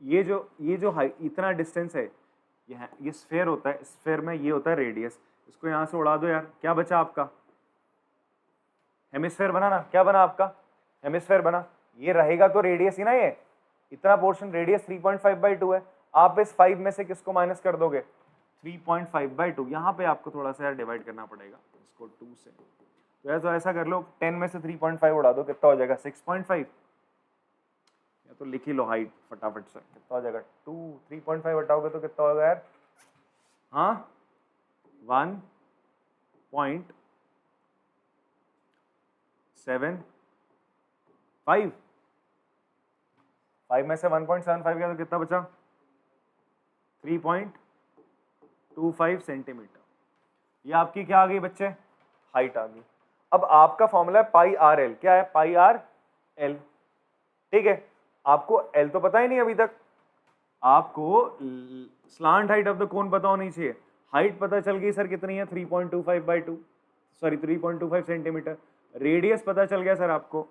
ये जो हाइट इतना डिस्टेंस है, ये स्फेयर होता है, स्फेयर में ये होता है रेडियस, इसको यहां से उड़ा दो यार, क्या बचा आपका, हेमिस्फेयर बना ना, क्या बना आपका, हेमिस्फेयर बना। ये रहेगा तो रेडियस ही ना, ये इतना पोर्शन रेडियस 3.5/2 है, आप इस 5 में से किसको माइनस कर दोगे, 3.5/2। यहाँ पे आपको थोड़ा सा यार डिवाइड करना पड़ेगा इसको 2 से, तो ऐसा कर लो, 10 में से 3.5 उड़ा दो, कितना हो जाएगा 6.5, या तो लिख ही लो हाइट फटाफट से, कितना हो जाएगा 2, 3.5 हटाओगे तो कितना होगा यार, हाँ 1.75, 5 में से 1.75 गया तो कितना बचा 3.25 सेंटीमीटर। ये आपकी क्या आ गई बच्चे, हाइट आ गई। अब आपका फॉर्मूला है पाई आर एल, क्या है पाई आर एल, ठीक है। आपको एल तो पता ही नहीं अभी तक, आपको slant height of the cone पता होनी चाहिए। हाइट पता चल गई सर कितनी है 3.25/2, सॉरी 3.25 सेंटीमीटर। रेडियस पता चल गया सर आपको,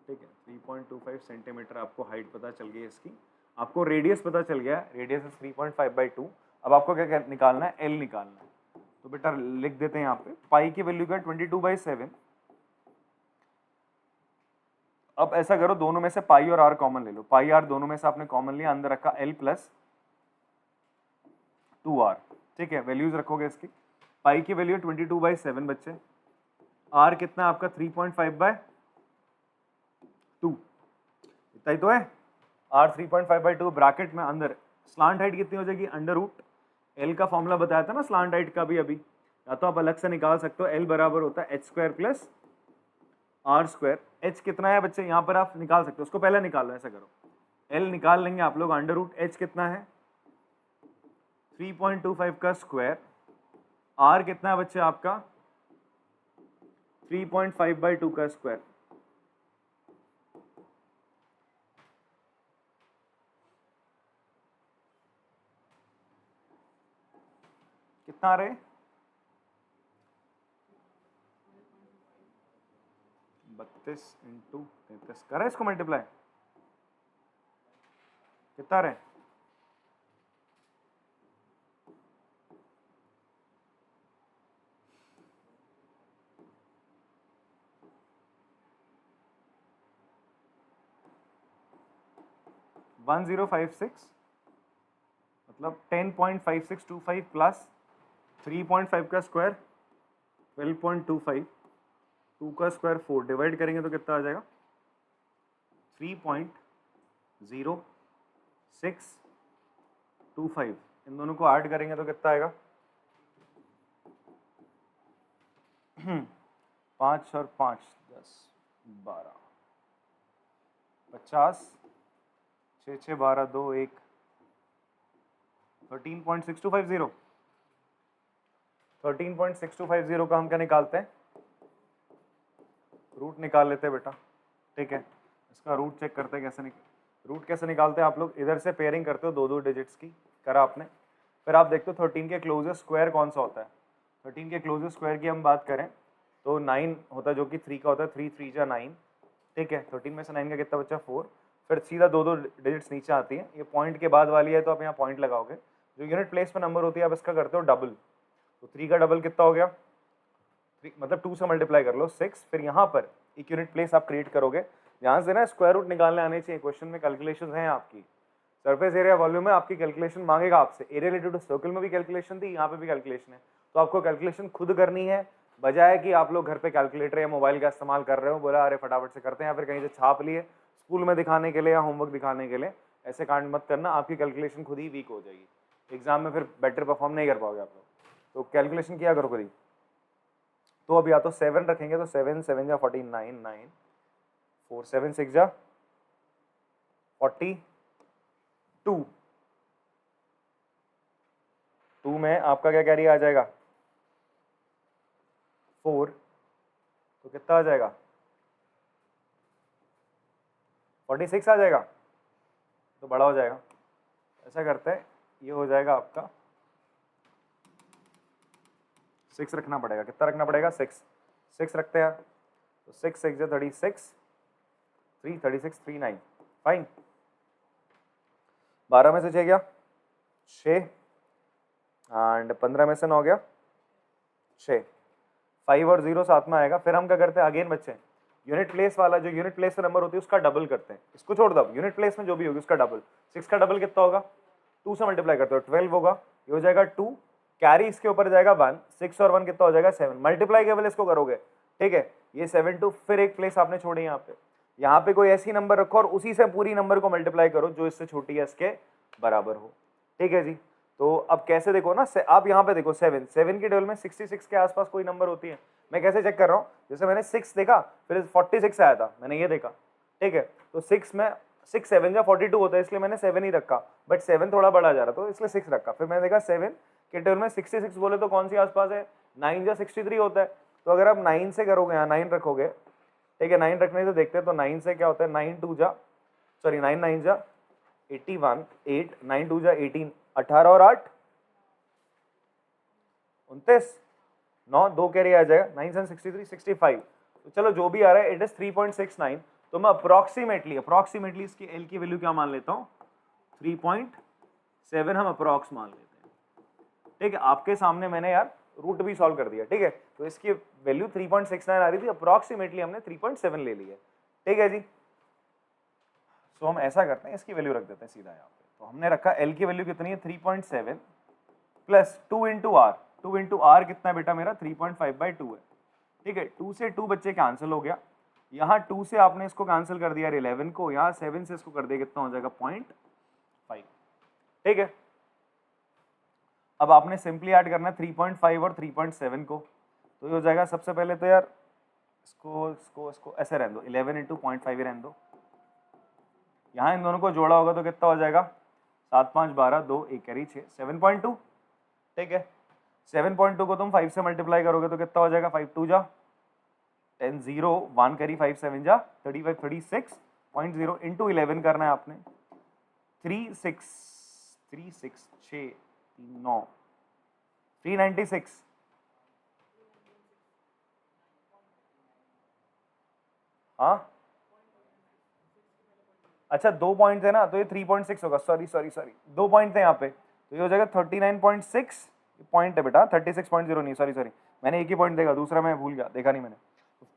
ठीक है 3.25 सेंटीमीटर आपको हाइट पता चल गई इसकी, आपको रेडियस पता चल गया, रेडियस इज 3.5/2। अब आपको क्या निकालना है, एल निकालना है। तो बेटा लिख देते हैं यहाँ पे, पाई की वैल्यू क्या 22/7। अब ऐसा करो, दोनों में से पाई और आर कॉमन ले लो, पाई आर दोनों में से आपने कॉमन लिया, अंदर रखा एल प्लस 2r, ठीक है। वैल्यूज रखोगे इसकी, पाई की वैल्यू 22/7 बच्चे, आर कितना है आपका 3.5/2, इतना ही तो है, आर 3.5/2 ब्रैकेट में, अंदर स्लांट हाइट कितनी हो जाएगी √, एल का फॉर्मूला बताया था ना स्लांट हाइट का भी अभी, या तो आप अलग से निकाल सकते हो, एल बराबर होता है h² प्लस r²। h कितना है बच्चे, यहाँ पर आप निकाल सकते हो, उसको पहले निकाल लो, ऐसा करो, एल निकाल लेंगे आप लोग, √h कितना है 3.25 का स्क्वायर, r कितना है बच्चे आपका 3.5/2 का स्क्वायर, कितना आ रहे 32 इंटू 33 करें इसको मल्टीप्लाई, कितना आ रहे 1056 मतलब 10.5625 प्लस 3.5 का स्क्वायर 12.25, 2 का स्क्वायर 4, डिवाइड करेंगे तो कितना आ जाएगा 3.0625, इन दोनों को ऐड करेंगे तो कितना आएगा 5 और 5 10 12 50, 6 6 12 2 1 13.6250, 13.6250 का हम क्या निकालते हैं, रूट निकाल लेते हैं बेटा। ठीक है, इसका रूट चेक करते हैं रूट कैसे निकालते हैं आप लोग, इधर से पेयरिंग करते हो दो दो डिजिट्स की, करा आपने, फिर आप देखते हो 13 के क्लोजेस्ट स्क्वायर कौन सा होता है। 13 के क्लोजेस्ट स्क्वायर की हम बात करें तो 9 होता है, जो कि 3 का होता है, 3 3 जा 9। ठीक है, 13 में से 9 का कितना बच्चा 4, फिर सीधा दो दो डिजिट्स नीचे आती है, ये पॉइंट के बाद वाली है तो आप यहाँ पॉइंट लगाओगे, जो यूनिट प्लेस में नंबर होती है आप इसका करते हो डबल, तो 3 का डबल कितना हो गया 3, मतलब 2 से मल्टीप्लाई कर लो 6, फिर यहाँ पर एक यूनिट प्लेस आप क्रिएट करोगे, यहाँ से ना स्क्वायर रूट निकालने आने चाहिए, क्वेश्चन में कैलकुलेशन है आपकी, सरफेस एरिया वॉल्यूम में आपकी कैलकुलेशन मांगेगा आपसे, एरिया रिलेटेड टू सर्कल में भी कैलकुलेशन थी, यहाँ पे भी कैलकुलेशन है, तो आपको कैलकुलेशन खुद करनी है, बजाय कि आप लोग घर पे कैलकुलेटर या मोबाइल का इस्तेमाल कर रहे हो, बोला अरे फटाफट से करते हैं, या फिर कहीं से छाप लिए स्कूल में दिखाने के लिए या होमवर्क दिखाने के लिए, ऐसे कांड मत करना, आपकी कैलकुलेशन खुद ही वीक हो जाएगी, एग्जाम में फिर बेटर परफॉर्म नहीं कर पाओगे आप लोग, तो कैलकुलेशन किया करो खुद ही। तो अब या तो 7 रखेंगे तो 7 7 जा 49 9 4 7 6 जा 42, 2 में आपका क्या कैरी आ जाएगा 4, तो कितना आ जाएगा 46 आ जाएगा, तो बड़ा हो जाएगा, ऐसा करते हैं, ये हो जाएगा आपका 6 रखना पड़ेगा, कितना रखना पड़ेगा 6 रखते हैं, तो 6 6 जा 36 3 36 3 9 फाइन, 12 में से 6 गया 6 एंड 15 में से 9 गया 6, 5 और 0 साथ में आएगा, फिर हम क्या करते हैं अगेन बच्चे यूनिट प्लेस वाला, जो यूनिट प्लेस नंबर होती है उसका डबल करते हैं, इसको छोड़ दो, यूनिट प्लेस में जो भी होगी उसका डबल, 6 का डबल कितना होगा 2 से मल्टीप्लाई करते हो 12 होगा, ये हो जाएगा 2, कैरी इसके ऊपर जाएगा 1, 6 और 1 कितना हो जाएगा 7, मल्टीप्लाई केवल इसको करोगे। ठीक है, ये 7 2, फिर एक प्लेस आपने छोड़ी यहाँ पे कोई ऐसी नंबर रखो और उसी से पूरी नंबर को मल्टीप्लाई करो जो इससे छोटी है इसके बराबर हो। ठीक है जी, तो अब कैसे देखो ना, आप यहाँ पे देखो 7 की टेबल में 66 के आसपास कोई नंबर होती है, मैं कैसे चेक कर रहा हूँ, जैसे मैंने 6 देखा फिर 46 आया था, मैंने ये देखा। ठीक है, तो 6 में 6 7 या 42 होता है, इसलिए मैंने 7 ही रखा, बट 7 थोड़ा बड़ा जा रहा तो इसलिए 6 रखा, फिर मैंने देखा 7 के टेबल में 66 बोले तो कौन सी आसपास है, 9 या 63 होता है, तो अगर आप 9 से करोगे, यहाँ 9 रखोगे, ठीक है 9 रखने से देखते हैं, तो 9 से क्या होता है 9 2 जा 81 8 9 2 जा 18 18 और 8 29 9 2 कैरी आ जाएगा 9 7 63 65, तो चलो जो भी आ रहा है इट इज 3.69, तो मैं अप्रोक्सीमेटली इसकी एल की वैल्यू क्या मान लेता हूँ 3.7 हम अप्रोक्स मान लेते हैं। ठीक है, आपके सामने मैंने यार रूट भी सॉल्व कर दिया। ठीक है, तो इसकी वैल्यू 3.69 आ रही थी, अप्रोक्सीमेटली हमने 3.7 ले ली है। ठीक है जी, सो हम ऐसा करते हैं, इसकी वैल्यू रख देते हैं सीधा यहाँ पे, तो हमने रखा एल की वैल्यू कितनी है 3.7 plus 2 into r, 2 into r कितना है बेटा मेरा 3.5/2 है। ठीक है, 2 से 2 बच्चे कैंसिल हो गया, यहाँ 2 से आपने इसको कैंसिल कर दिया 11 को, यहाँ 7 से इसको कर दिया, कितना हो जाएगा 0.5। ठीक है, अब आपने सिंपली ऐड करना है 3.5 और 3.7 को, तो ये हो जाएगा सबसे पहले तो यार इसको ऐसे रहने दो, 11 इंटू 0.5 रहने दो, यहाँ इन दोनों को जोड़ा होगा तो कितना हो जाएगा 7 5 12 2 1 कैरी 6 7.2। ठीक है, 7.2 को तुम 5 से मल्टीप्लाई करोगे तो कितना हो जाएगा 5 2 जा 10 0 1 कैरी 5 7 जा 35 36.0 इंटू 11 करना है आपने, 3 6 6 9 396, हाँ अच्छा 2 पॉइंट है ना, तो ये 3.6 होगा, सॉरी सॉरी सॉरी, 2 पॉइंट थे यहाँ पे, तो ये हो जाएगा 39.6 पॉइंट है बेटा, 36.0 नहीं, सॉरी सॉरी, मैंने एक ही पॉइंट देखा, दूसरा मैं भूल गया, देखा नहीं मैंने।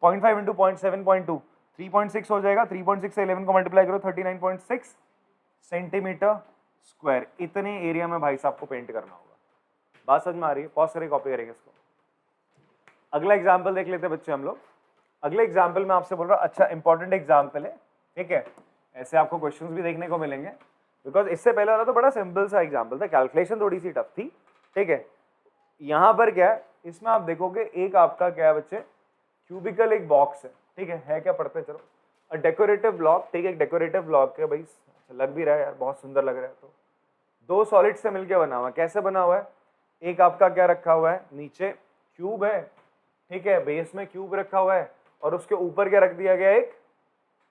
0.5 इंटू 0.7.2, 3.6 हो जाएगा, 3.6 से 11 को मल्टीप्लाई करो, 39.6 सेंटीमीटर स्क्वायर। इतने एरिया में भाई साहब को पेंट करना होगा। बात समझ में आ रही है? पॉज करके कॉपी करेंगे इसको। अगला एग्जाम्पल देख लेते हैं बच्चे हम लोग। अगले एग्जाम्पल में आपसे बोल रहा हूँ, अच्छा इंपॉर्टेंट एग्जाम्पल है, ठीक है, ऐसे आपको क्वेश्चंस भी देखने को मिलेंगे, बिकॉज इससे पहले वाला तो बड़ा सिंपल सा एग्जाम्पल था, कैलकुलेशन थोड़ी सी टफ थी, ठीक है। यहाँ पर क्या है, इसमें आप देखोगे एक आपका क्या है बच्चे, क्यूबिकल एक बॉक्स है क्या, पढ़ते चलो, डेकोरेटिव ब्लॉक, ठीक है, एक डेकोरेटिव ब्लॉक है भाई, लग भी रहा है यार, बहुत सुंदर लग रहा है। तो दो सॉलिड से मिलकर बना हुआ है, कैसे बना हुआ है, एक आपका क्या रखा हुआ है, नीचे क्यूब है, ठीक है, बेस में क्यूब रखा हुआ है, और उसके ऊपर क्या रख दिया गया, एक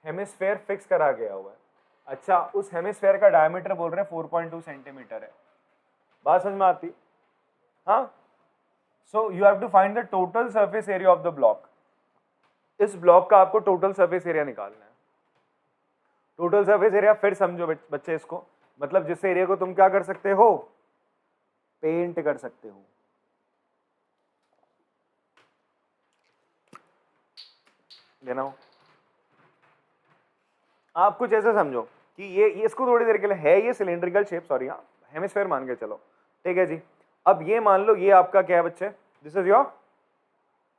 हेमिस्फेयर फिक्स करा गया हुआ है। अच्छा, उस हेमिस्फेयर का डायमीटर बोल रहे हैं 4.2 सेंटीमीटर है। बात समझ में आती? हाँ, so you have to find the total surface area of the block. इस ब्लॉक का आपको टोटल सरफेस एरिया निकालना है। टोटल सरफेस एरिया, फिर समझो बच्चे इसको, मतलब जिस एरिया को तुम क्या कर सकते हो, पेंट कर सकते हो। लेना हो आप कुछ ऐसे समझो कि ये इसको थोड़ी देर के लिए है, ये सिलेंड्रिकल शेप, सॉरी हाँ, हेमिस्फेयर मान के चलो, ठीक है जी। अब ये मान लो ये आपका क्या है बच्चे, दिस इज योर,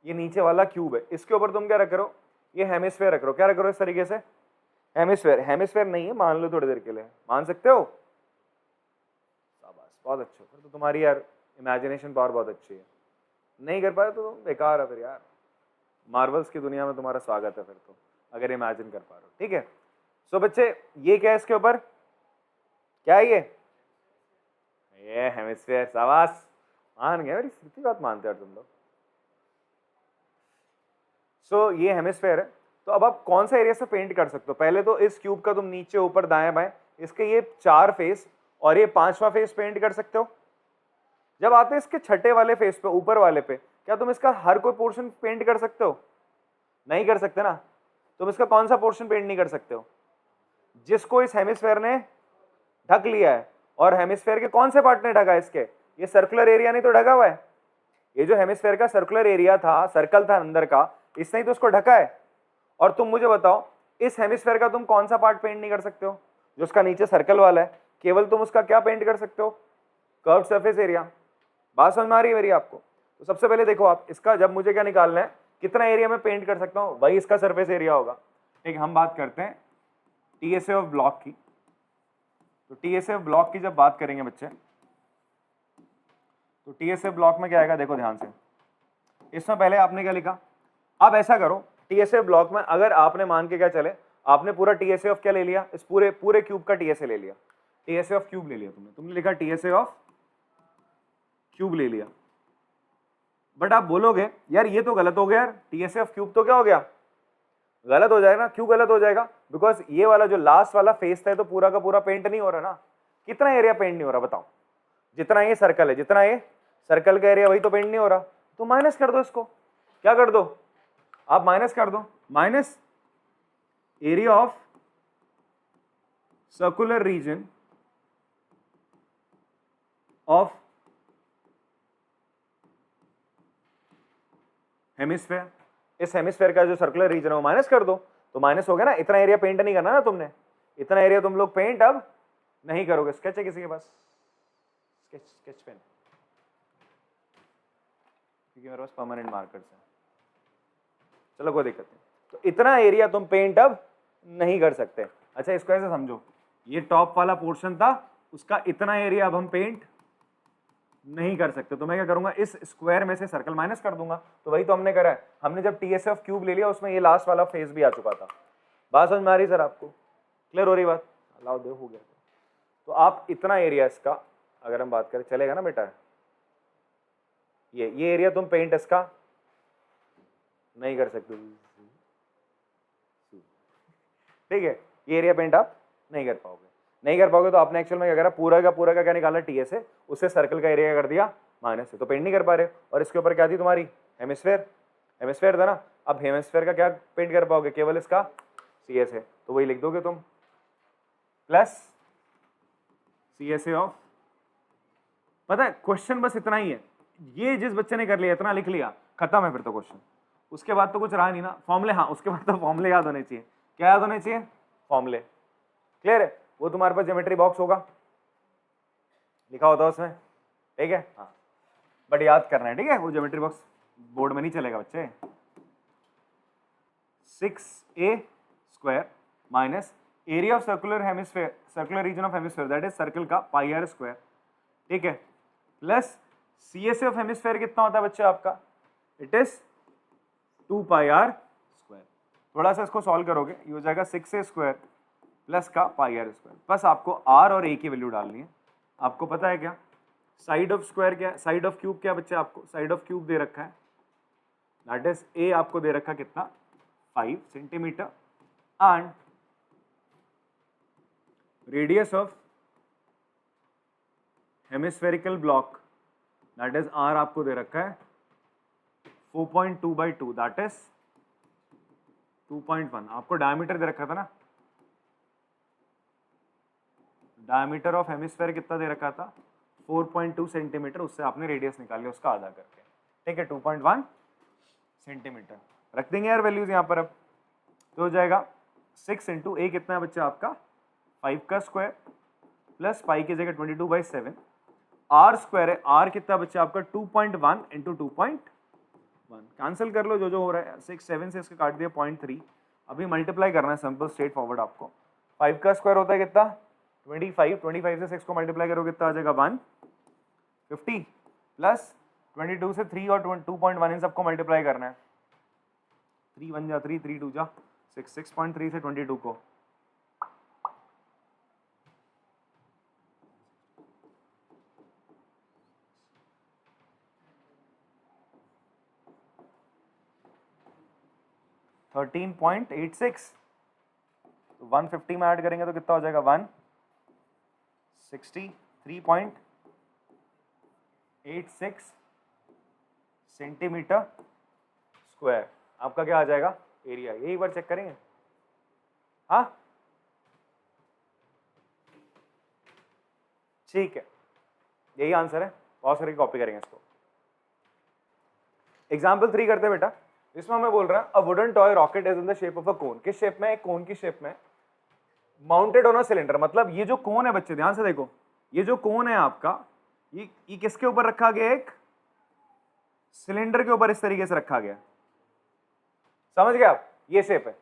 ये नीचे वाला क्यूब है, इसके ऊपर तुम क्या रख रहे हो, ये हेमिस्फेयर रख रहे हो, क्या रख रहे हो इस तरीके से, हेमिस्फेयर। हेमिस्फेयर नहीं है, मान लो थोड़ी देर के लिए, मान सकते हो, शाबाश, बहुत अच्छे, फिर तो तुम्हारी यार इमेजिनेशन पावर बहुत अच्छी है। नहीं कर पाए तो बेकार है फिर यार, मार्वल्स की दुनिया में तुम्हारा स्वागत है फिर तो, अगर इमेजिन कर पा रहे हो, ठीक है। सो बच्चे ये क्या है, इसके ऊपर क्या है, ये हेमिस्फेयर, शाबाश, मान गए, मेरी सीधी बात मानते हो तुम लोग। सो ये हेमिस्फेयर है, तो अब आप कौन सा एरिया से पेंट कर सकते हो, पहले तो इस क्यूब का तुम नीचे ऊपर दाएं बाएं इसके ये 4 फेस और ये 5वां फेस पेंट कर सकते हो। जब आते हैं इसके छठे वाले फेस पे, ऊपर वाले पे, क्या तुम इसका हर कोई पोर्शन पेंट कर सकते हो? नहीं कर सकते ना। तुम इसका कौन सा पोर्शन पेंट नहीं कर सकते हो, जिसको इस हेमिस्फेयर ने ढक लिया है। और हेमिस्फेयर के कौन से पार्ट ने ढका है, इसके ये सर्कुलर एरिया नहीं तो ढका हुआ है, ये जो हेमिस्फेयर का सर्कुलर एरिया था, सर्कल था अंदर का, इसने ही तो उसको ढका है। और तुम मुझे बताओ, इस हेमिस्फेयर का तुम कौन सा पार्ट पेंट नहीं कर सकते हो, जो उसका नीचे सर्कल वाला है, केवल तुम उसका क्या पेंट कर सकते हो, कर्व सरफेस एरिया। बात समझ में आ रही है मेरी आपको? तो सबसे पहले देखो आप इसका, जब मुझे क्या निकालना है, कितना एरिया में पेंट कर सकता हूँ, वही इसका सरफेस एरिया होगा। ठीक, हम बात करते हैं टीएसए ऑफ ब्लॉक की। तो टीएसए ऑफ ब्लॉक की जब बात करेंगे बच्चे, तो टीएसए ब्लॉक में क्या आएगा, देखो ध्यान से, इसमें पहले आपने क्या लिखा, अब ऐसा करो, टीएसए ब्लॉक में अगर आपने मान के क्या चले, आपने पूरा टीएसए ऑफ क्या ले लिया, इस पूरे क्यूब का टीएसए ले लिया, टीएसए ऑफ क्यूब ले लिया तुमने लिखा टीएसए ऑफ क्यूब ले लिया। बट आप बोलोगे यार ये तो गलत हो गया यार, टीएसए ऑफ क्यूब तो क्या हो गया, गलत हो जाएगा ना। क्यों गलत हो जाएगा? बिकॉज ये वाला जो लास्ट वाला फेस था तो पूरा का पूरा पेंट नहीं हो रहा ना। कितना एरिया पेंट नहीं हो रहा बताओ? जितना ये सर्कल है, जितना ये सर्कल का एरिया वही तो पेंट नहीं हो रहा। तो माइनस कर दो इसको, क्या कर दो आप, माइनस कर दो, minus area of circular region of hemisphere. इस हेमिस्फेयर का जो सर्कुलर रीजन है वो माइनस कर दो, तो माइनस हो गया ना। इतना एरिया पेंट नहीं करना ना तुमने, इतना एरिया तुम लोग पेंट अब नहीं करोगे। स्केच है किसी के पास? स्केच पेन, क्योंकि मेरे पास परमानेंट मार्कर्स है। चलो कोई दिक्कत नहीं। तो इतना एरिया तुम पेंट अब नहीं कर सकते। अच्छा इसको ऐसे समझो, ये टॉप वाला पोर्शन था, उसका इतना एरिया अब हम पेंट नहीं कर सकते। तो मैं क्या करूंगा, इस स्क्वायर में से सर्कल माइनस कर दूंगा। तो वही तो हमने करा है, हमने जब टीएसए ऑफ क्यूब ले लिया उसमें ये लास्ट वाला फेस भी आ चुका था। बात समझ में आ रही सर आपको? क्लियर हो रही बात? अलाउ दे, हो गया। तो आप इतना एरिया इसका अगर हम बात करें, चलेगा ना बेटा? ये एरिया तुम पेंट इसका नहीं कर सकते, ठीक है, ये एरिया पेंट आप नहीं कर पाओगे। नहीं कर पाओगे तो आपने एक्चुअल में क्या करा, पूरा का क्या निकाला, टी ए से, उससे सर्कल का एरिया कर दिया माइनस से, तो पेंट नहीं कर पा रहे। और इसके ऊपर क्या थी तुम्हारी, हेमिस्फेयर, हेमिस्फेयर था ना। अब हेमिस्फेयर का क्या पेंट कर पाओगे, केवल इसका सी एस है, तो वही लिख दोगे तुम, plus C S A of, पता है क्वेश्चन बस इतना ही है, ये जिस बच्चे ने कर लिया इतना लिख लिया, खत्म है फिर तो क्वेश्चन, उसके बाद तो कुछ रहा नहीं ना। फॉर्मूले, हाँ उसके बाद तो फॉर्मूले याद होने चाहिए। क्या याद होने चाहिए, फॉर्मूले। क्लियर है, वो तुम्हारे पास ज्योमेट्री बॉक्स होगा, लिखा होता है उसमें, ठीक है, हाँ बट याद करना है, ठीक है, वो ज्योमेट्री बॉक्स बोर्ड में नहीं चलेगा बच्चे। 6a square minus area of circular hemisphere, circular region of hemisphere that is circle का पाई आर स्क्वायर, ठीक है, plus C S of hemisphere कितना होता है बच्चे आपका, it is 2 pi r square. थोड़ा सा इसको सॉल्व करोगे, ये हो जाएगा 6a स्क्वायर प्लस का पाई आर स्क्वायर। बस आपको आर और ए की वैल्यू डालनी है। आपको पता है क्या साइड ऑफ स्क्वायर क्या, साइड ऑफ क्यूब क्या बच्चे, आपको साइड ऑफ क्यूब दे रखा है, दैट इज ए आपको दे रखा कितना, 5 centimetre, and radius of hemispherical block that is r आपको दे रखा है 4.2/2, दैट इज 2.1। आपको डायमीटर दे रखा था ना, डायमीटर ऑफ हेमिस्फेयर कितना दे रखा था, 4.2 सेंटीमीटर, उससे आपने रेडियस निकाल लिया उसका आधा करके, ठीक है, 2.1 सेंटीमीटर। रख देंगे यार वैल्यूज यहाँ पर अब, तो हो जाएगा 6 इंटू ए कितना है बच्चा आपका 5 का स्क्वायर प्लस पाई की जगह 22/7, आर स्क्वायर है, आर कितना बच्चा आपका 2.1 इंटू 2.1, कैंसिल कर लो जो जो हो रहा है, 6 7 से इसके काट दिया 0.3, अभी मल्टीप्लाई करना है सिंपल स्ट्रेट फॉरवर्ड आपको। 5 का स्क्वायर होता है कितना 25 से 6 को मल्टीप्लाई करोगे कितना आ जाएगा 150, प्लस 22 से 3 और 2.1 इन सबको मल्टीप्लाई करना है, 3 1 जा 3 3 2 जा 6, 6.3 से 22 को, $13.86, 150 में ऐड करेंगे तो कितना हो जाएगा 163.86 सेंटीमीटर स्क्वायर। आपका क्या आ जाएगा एरिया, यही बार चेक करेंगे, हाँ ठीक है, यही आंसर है, बहुत सारी कॉपी करेंगे इसको। एग्जाम्पल 3 करते हैं बेटा, इसमें हमें बोल रहा है a wooden toy rocket is in the shape of a cone, किस शेप में, एक कोन की शेप में, माउंटेड ऑन अ सिलेंडर, मतलब ये जो कोन है बच्चे ध्यान से देखो, ये जो कोन है आपका, ये किसके ऊपर रखा गया, एक सिलेंडर के ऊपर इस तरीके से रखा गया, समझ गए आप, ये शेप है।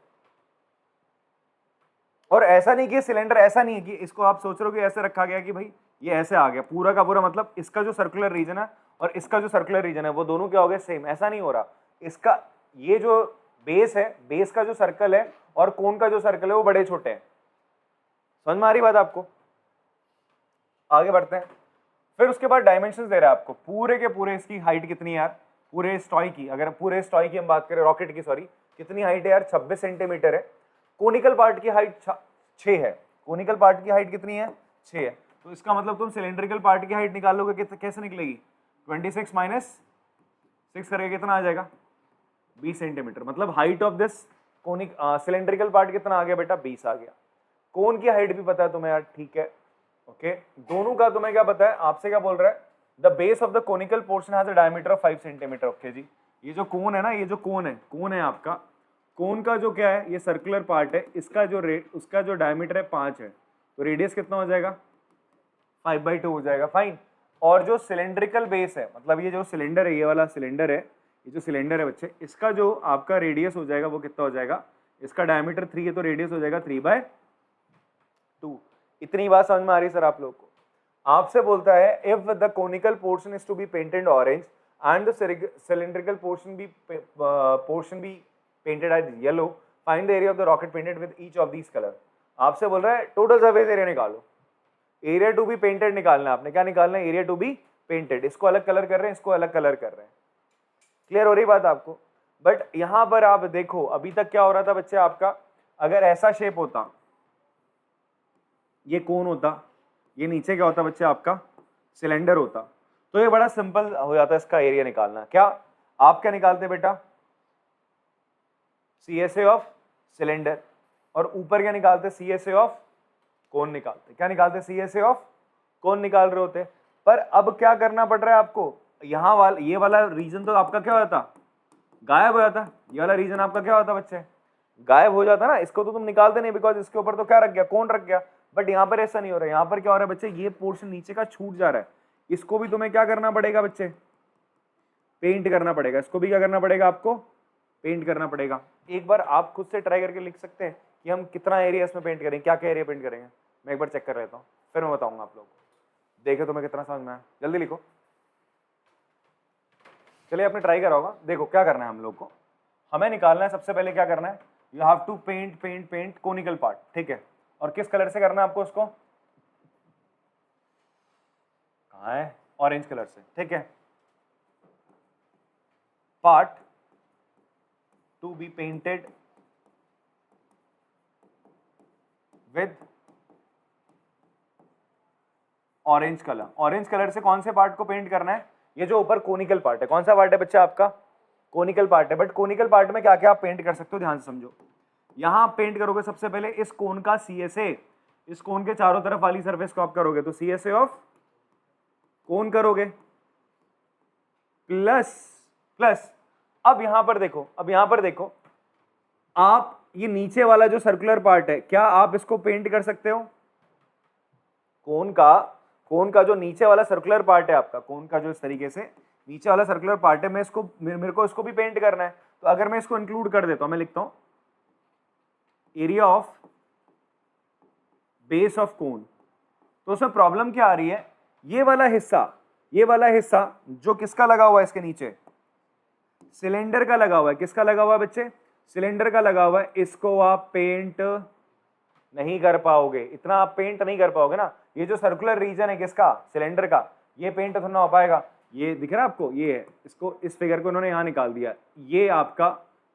और ऐसा नहीं कि सिलेंडर, ऐसा नहीं है कि इसको आप सोच रहे हो कि ऐसे रखा गया कि भाई ये ऐसे आ गया पूरा का पूरा, मतलब इसका जो सर्कुलर रीजन है और इसका जो सर्कुलर रीजन है वो दोनों क्या हो गए सेम, ऐसा नहीं हो रहा। इसका ये जो बेस है, बेस का जो सर्कल है और कोन का जो सर्कल है वो बड़े छोटे हैं, समझ में आ रही बात आपको। आगे बढ़ते हैं, फिर उसके बाद डायमेंशंस दे रहा है आपको, पूरे के पूरे इसकी हाइट कितनी है यार, पूरे इस टॉय की, अगर पूरे इस टॉय की हम बात करें, रॉकेट की सॉरी, कितनी हाइट है यार 26 सेंटीमीटर है। कोनिकल पार्ट की हाइट 6 है, कोनिकल पार्ट की हाइट कितनी है 6 है, तो इसका मतलब तुम सिलेंड्रिकल पार्ट की हाइट निकालोगे कैसे निकलेगी, 26 माइनस 6 करके कितना आ जाएगा 20 सेंटीमीटर, मतलब height of this conic cylindrical part कितना आ गया बेटा 20 आ गया। कोन की हाइट भी पता है तुम्हें यार, ठीक है ओके, दोनों का तुम्हें क्या पता है, आपसे क्या बोल रहा है, the base of the conical portion has a diameter of 5 centimetre, okay जी। ये जो कोन है ना, ये जो कोन है आपका, कोन का जो क्या है, ये सर्कुलर पार्ट है, इसका जो उसका जो डायमीटर है 5 है, तो रेडियस कितना हो जाएगा 5/2 हो जाएगा, फाइन। और जो सिलेंड्रिकल बेस है, मतलब ये जो सिलेंडर है, ये वाला सिलेंडर है, ये जो सिलेंडर है बच्चे, इसका जो आपका रेडियस हो जाएगा वो कितना हो जाएगा, इसका डायमीटर 3 है तो रेडियस हो जाएगा 3/2। इतनी बात समझ में आ रही सर आप लोग को। आपसे बोलता है if the conical portion is to be painted orange and the cylindrical portion be painted as yellow, find the area of the rocket painted with each of these colour. आपसे बोल रहा है टोटल सरफेस एरिया निकालो, area to be painted निकालना है आपने, क्या निकालना है एरिया टू बी पेंटेड, इसको अलग कलर कर रहे हैं, इसको अलग कलर कर रहे हैं, क्लियर हो रही बात आपको। बट यहां पर आप देखो अभी तक क्या हो रहा था बच्चे आपका, अगर ऐसा शेप होता, ये कोन होता, ये नीचे क्या होता बच्चे आपका सिलेंडर होता। तो ये बड़ा सिंपल हो जाता है इसका एरिया निकालना। क्या आप क्या निकालते बेटा, CSA ऑफ सिलेंडर, और ऊपर क्या निकालते, CSA ऑफ कोन निकालते। क्या निकालते, CSA ऑफ कोन निकाल रहे होते। पर अब क्या करना पड़ रहा है आपको, यहाँ वाला ये वाला रीजन तो आपका क्या हो जाता, गायब हो जाता। ये वाला रीजन आपका क्या होता बच्चे, गायब हो जाता ना। इसको तो तुम निकालते नहीं बिकॉज इसके ऊपर तो क्या रख गया, कोन रख गया। बट यहाँ पर ऐसा नहीं हो रहा है। यहाँ पर क्या हो रहा है बच्चे, ये पोर्शन नीचे का छूट जा रहा है। इसको भी तुम्हें क्या करना पड़ेगा बच्चे, पेंट करना पड़ेगा। इसको भी क्या करना पड़ेगा आपको, पेंट करना पड़ेगा। एक बार आप खुद से ट्राई करके लिख सकते हैं कि हम कितना एरिया इसमें पेंट करेंगे, क्या क्या एरिया पेंट करेंगे। मैं एक बार चेक कर लेता हूँ, फिर मैं बताऊंगा आप लोगों को। देखे तुम्हें कितना समझ में आया, जल्दी लिखो। चलिए आपने ट्राई करा होगा। देखो क्या करना है हम लोग को, हमें निकालना है सबसे पहले क्या करना है, you have to paint paint paint conical part, ठीक है। और किस कलर से करना है आपको उसको, कहाँ है, ऑरेंज कलर से, ठीक है। Part two be painted with orange colour. Orange colour से कौन से पार्ट को पेंट करना है, ये जो ऊपर कोनिकल पार्ट है। कौन सा पार्ट है बच्चा आपका, कोनिकल पार्ट है। बट कोनिकल पार्ट में क्या क्या आप पेंट कर सकते हो, ध्यान से समझो। यहां आप पेंट करोगे सबसे पहले इस कोन का CSA, इस कोन के चारों तरफ वाली सरफेस को आप करोगे तो CSA ऑफ कोन करोगे, प्लस प्लस। अब यहां पर देखो, अब यहां पर देखो, आप ये नीचे वाला जो सर्कुलर पार्ट है, क्या आप इसको पेंट कर सकते हो, कोन का जो नीचे वाला सर्कुलर पार्ट है आपका, कोन का जो इस तरीके से नीचे वाला सर्कुलर पार्ट है, मैं इसको मेरे को इसको भी पेंट करना है। तो अगर मैं इसको इंक्लूड कर देता हूं, मैं लिखता हूं एरिया ऑफ बेस ऑफ कोन। तो उसमें प्रॉब्लम क्या आ रही है, ये वाला हिस्सा जो किसका लगा हुआ है, इसके नीचे सिलेंडर का लगा हुआ है। किसका लगा हुआ है बच्चे, सिलेंडर का लगा हुआ है। इसको आप पेंट नहीं कर पाओगे, इतना आप पेंट नहीं कर पाओगे ना। ये जो सर्कुलर रीजन है किसका, सिलेंडर का, ये पेंट तो ना हो पाएगा। ये दिख रहा है आपको, ये है, इसको इस फिगर को उन्होंने यहाँ निकाल दिया। ये आपका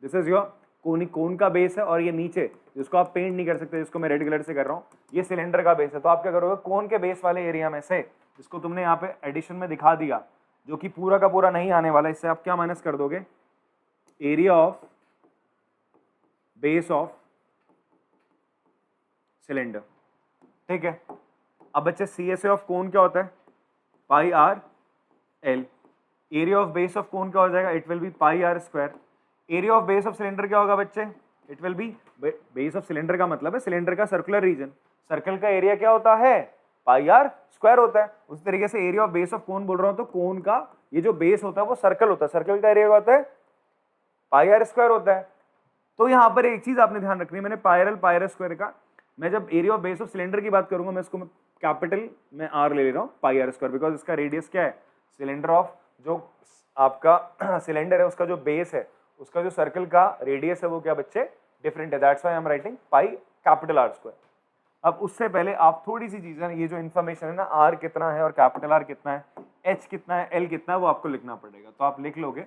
दिस इज योर कोन का बेस है, और ये नीचे जिसको आप पेंट नहीं कर सकते, जिसको मैं रेड कलर से कर रहा हूँ, ये सिलेंडर का बेस है। तो आप क्या करोगे, कोन के बेस वाले एरिया में से, जिसको तुमने यहाँ पे एडिशन में दिखा दिया, जो कि पूरा का पूरा नहीं आने वाला, इससे आप क्या माइनस कर दोगे, area of base of cylinder, ठीक है। अब बच्चे CSA ऑफ कोन क्या होता है, pi r l. Area of base of cone क्या हो जाएगा, it will be pi r square. Area of base of cylinder क्या होगा बच्चे, it will be, base of cylinder का मतलब है सिलेंडर का सर्कुलर रीजन, सर्कल का एरिया क्या होता है, पाई आर स्क्वायर होता है। उस तरीके से एरिया ऑफ बेस ऑफ कोन बोल रहा हूं, तो कोन का ये जो बेस होता है वो सर्कल होता है, सर्कल का एरिया क्या होता है, पाई आर स्क्वायर होता है। तो यहाँ पर एक चीज आपने ध्यान रखनी है, मैंने पाई आर स्क्वायर का, मैं जब area of base of cylinder की बात करूंगा, मैं इसको कैपिटल में आर ले रहा हूँ, पाई आर स्क्वायर, बिकॉज इसका रेडियस क्या है, सिलेंडर ऑफ जो आपका सिलेंडर है उसका जो बेस है, उसका जो सर्कल का रेडियस है वो क्या बच्चे, डिफरेंट है। That's why I am writing pi capital R square. अब उससे पहले आप थोड़ी सी चीजें, ये जो इन्फॉर्मेशन है ना, आर कितना है और कैपिटल आर कितना है, एच कितना है, एल कितना है, वो आपको लिखना पड़ेगा। तो आप लिख लोगे,